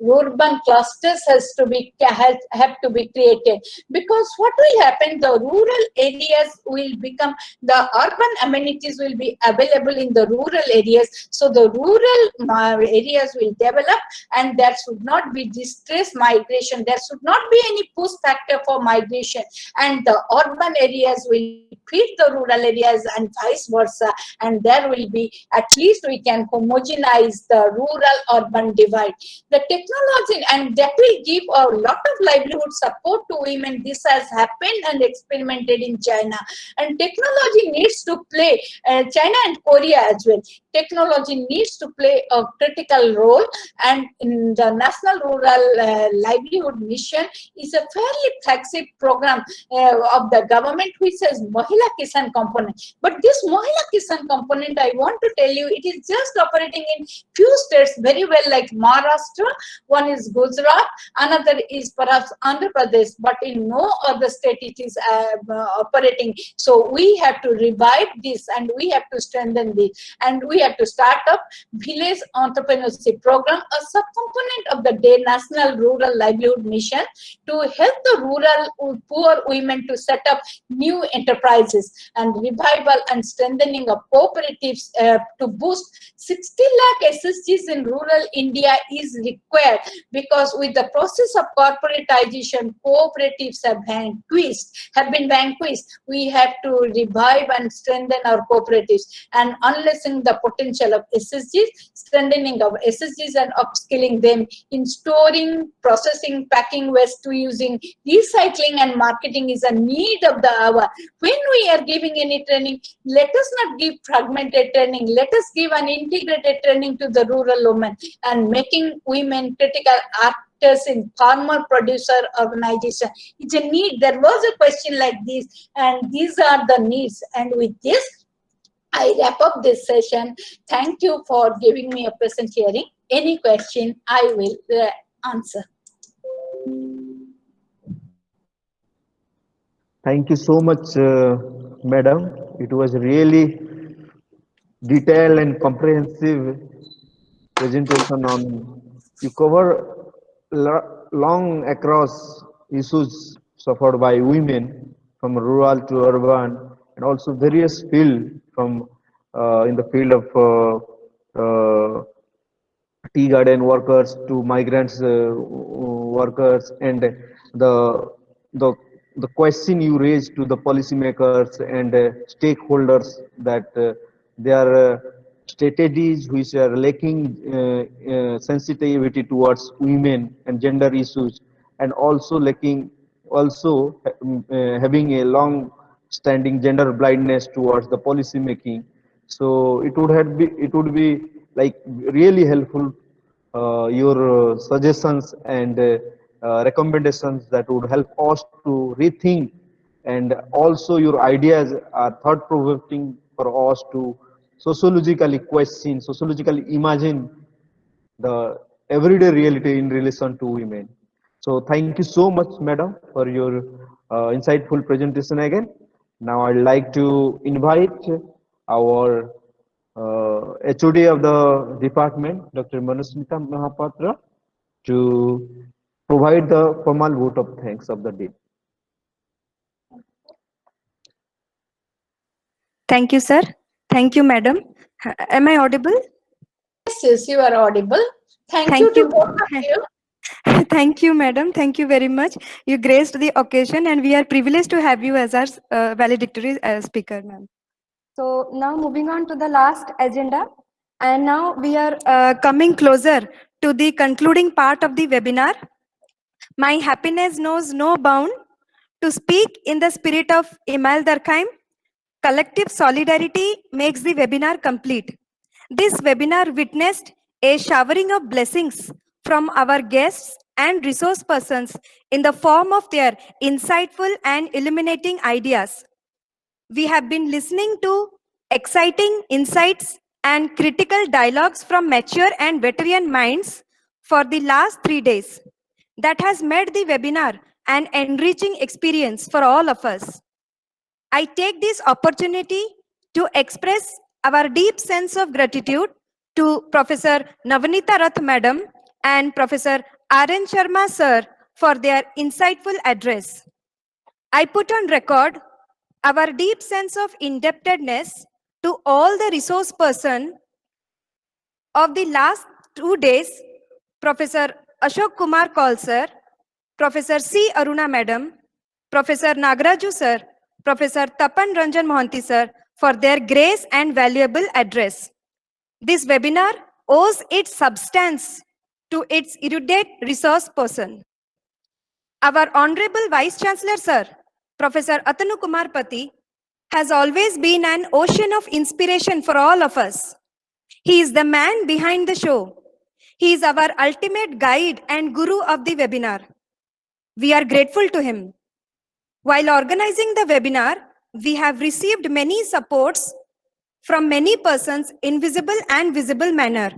Speaker 4: Urban clusters have to be created. Because what will happen, the rural areas will become, the urban amenities will be available in the rural areas. So the rural areas will develop, and there should not be distress migration. There should not be any push factor for migration, and the urban areas will feed the rural areas and vice versa. And there will be, at least we can homogenize the rural-urban divide. The technology, and that will give a lot of livelihood support to women. This has happened and experimented in China. And technology needs to play, China and Korea as well. Technology needs to play a critical role, and in the National Rural Livelihood Mission is a fairly flagship program of the government, which says Mahila Kisan component. But this Mahila Kisan component, I want to tell you, it is just operating in few states very well, like Maharashtra, one is Gujarat, another is perhaps Andhra Pradesh, but in no other state it is operating. So we have to revive this, and we have to strengthen this, and we have to start up village entrepreneurship program, a subcomponent of the National Rural Livelihood Mission, to help the rural poor women to set up new enterprises. And revival and strengthening of cooperatives to boost 60 lakh SSGs in rural India is required, because with the process of corporatization, cooperatives have been vanquished. We have to revive and strengthen our cooperatives, and unleashing the potential of SSGs, strengthening of SSGs and upskilling them in storing, processing, packing waste, to using recycling and marketing is a need of the hour. When we are giving any training, let us not give fragmented training. Let us give an integrated training to the rural women, and making women critical actors in farmer producer organization. It's a need. There was a question like this, and these are the needs. And with this, I wrap up this session. Thank you for giving me a present hearing. Any question, I will answer.
Speaker 1: Thank you so much, madam. It was really detailed and comprehensive presentation on, you cover long across issues suffered by women from rural to urban, and also various field from in the field of tea garden workers to migrants workers, and the the the question you raised to the policymakers and stakeholders, that there are strategies which are lacking sensitivity towards women and gender issues, and also lacking, also having a long standing gender blindness towards the policy making. So it would be like really helpful, your suggestions and recommendations that would help us to rethink, and also your ideas are thought provoking for us to sociologically question, sociologically imagine the everyday reality in relation to women. So thank you so much, madam, for your insightful presentation again. Now I'd like to invite our HOD of the department, Dr. Manusmita Mahapatra, to provide the formal vote of thanks of the day.
Speaker 2: Thank you, sir. Thank you, madam. Am I audible?
Speaker 4: Yes, you are audible. Thank you
Speaker 2: Thank
Speaker 4: to
Speaker 2: you.
Speaker 4: both of you.
Speaker 2: Thank you, madam. Thank you very much. You graced the occasion, and we are privileged to have you as our valedictory speaker, ma'am. So now moving on to the last agenda, and now we are coming closer to the concluding part of the webinar. My happiness knows no bound. To speak in the spirit of Emil Durkheim, collective solidarity makes the webinar complete. This webinar witnessed a showering of blessings from our guests and resource persons in the form of their insightful and illuminating ideas. We have been listening to exciting insights and critical dialogues from mature and veteran minds for the last 3 days. That has made the webinar an enriching experience for all of us. I take this opportunity to express our deep sense of gratitude to Professor Navanita Rath Madam and Professor R.N. Sharma Sir for their insightful address. I put on record our deep sense of indebtedness to all the resource person of the last 2 days, Professor Ashok Kumar Kaul Sir, Professor C. Aruna Madam, Professor Nagaraju Sir, Professor Tapan Ranjan Mohanty Sir for their grace and valuable address. This webinar owes its substance to its erudite resource person. Our Honorable Vice Chancellor Sir, Professor Atanu Kumar Pati, has always been an ocean of inspiration for all of us. He is the man behind the show. He is our ultimate guide and guru of the webinar. We are grateful to him. While organizing the webinar, we have received many supports from many persons in visible and visible manner.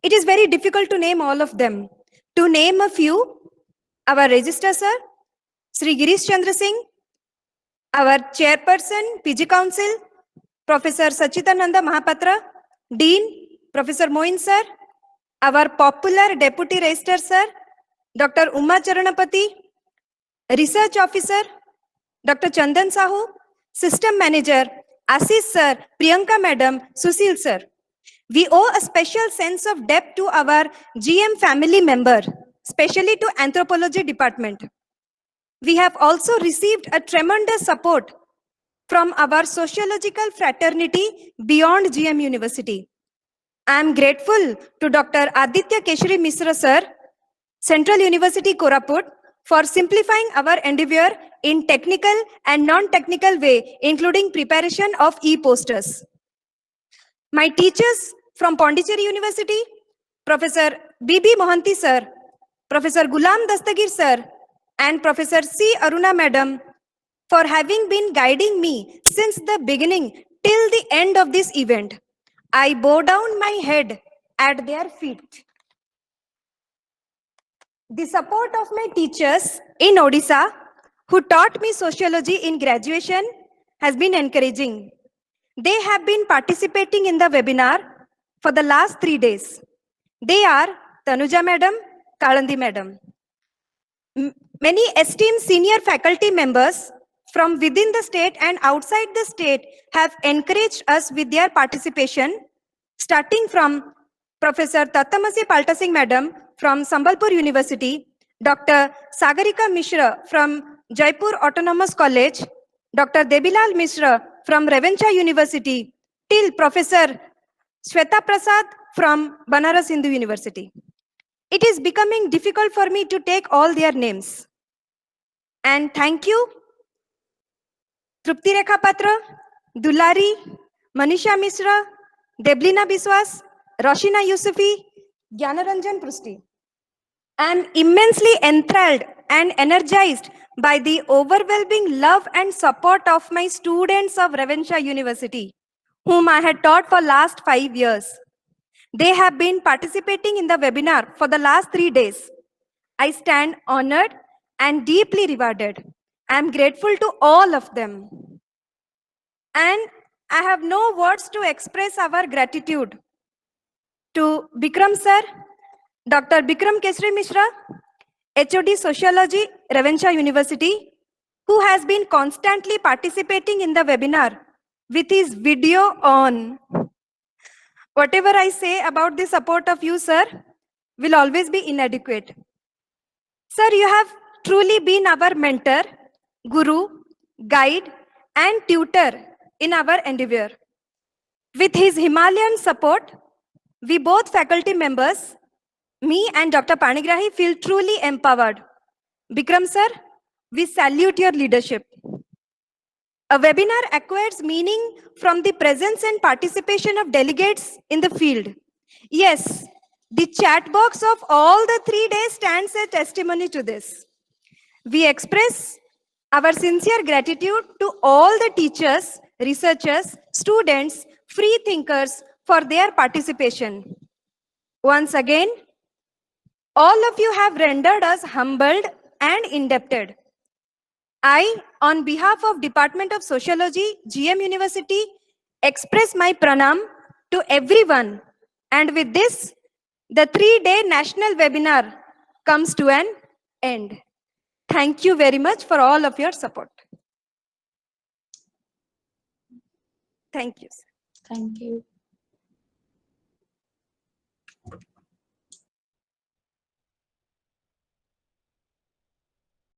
Speaker 2: It is very difficult to name all of them. To name a few, our Registrar Sir, Sri Girish Chandra Singh, our Chairperson, PG Council, Professor Sachidananda Mahapatra, Dean, Professor Moin Sir, our popular Deputy Registrar Sir, Dr. Uma Charanapati, Research Officer, Dr. Chandan Sahu, System Manager, Assis Sir, Priyanka Madam, Susil Sir. We owe a special sense of debt to our GM family member, especially to Anthropology Department. We have also received a tremendous support from our sociological fraternity beyond GM University. I am grateful to Dr. Aditya Keshari Misra Sir, Central University Koraput, for simplifying our endeavor in technical and non-technical way, including preparation of e-posters. My teachers from Pondicherry University, Professor B.B. Mohanty Sir, Professor Gulam Dastagir Sir, and Professor C. Aruna Madam, for having been guiding me since the beginning till the end of this event. I bow down my head at their feet. The support of my teachers in Odisha, who taught me sociology in graduation, has been encouraging. They have been participating in the webinar for the last 3 days. They are Tanuja Madam, Kalandi Madam. Many esteemed senior faculty members from within the state and outside the state have encouraged us with their participation, starting from Professor Tattamasi Paltasing Madam from Sambalpur University, Dr. Sagarika Mishra from Jaipur Autonomous College, Dr. Debilal Mishra from Ravencha University, till Professor Shweta Prasad from Banaras Hindu University. It is becoming difficult for me to take all their names. And thank you, Trupti Rekha Patra, Dulari, Manisha Mishra, Deblina Biswas, Roshina Yusufi, Gyanaranjan Prusti. I am immensely enthralled and energized by the overwhelming love and support of my students of Ravencha University, whom I had taught for last 5 years. They have been participating in the webinar for the last 3 days. I stand honored and deeply rewarded. I am grateful to all of them. And I have no words to express our gratitude to Bikram sir, Dr. Bikram Kesri Mishra, HOD Sociology, Ravencha University, who has been constantly participating in the webinar with his video on. Whatever I say about the support of you, sir, will always be inadequate. Sir, you have truly been our mentor, guru, guide, and tutor in our endeavor. With his Himalayan support, we both faculty members, me and Dr. Panigrahi, feel truly empowered. Bikram sir, we salute your leadership. A webinar acquires meaning from the presence and participation of delegates in the field. Yes, the chat box of all the 3 days stands a testimony to this. We express our sincere gratitude to all the teachers, researchers, students, free thinkers for their participation. Once again, all of you have rendered us humbled and indebted. I, on behalf of Department of Sociology, GM University, express my pranam to everyone. And with this, the 3-day national webinar comes to an end. Thank you very much for all of your support. Thank you.
Speaker 4: Thank you.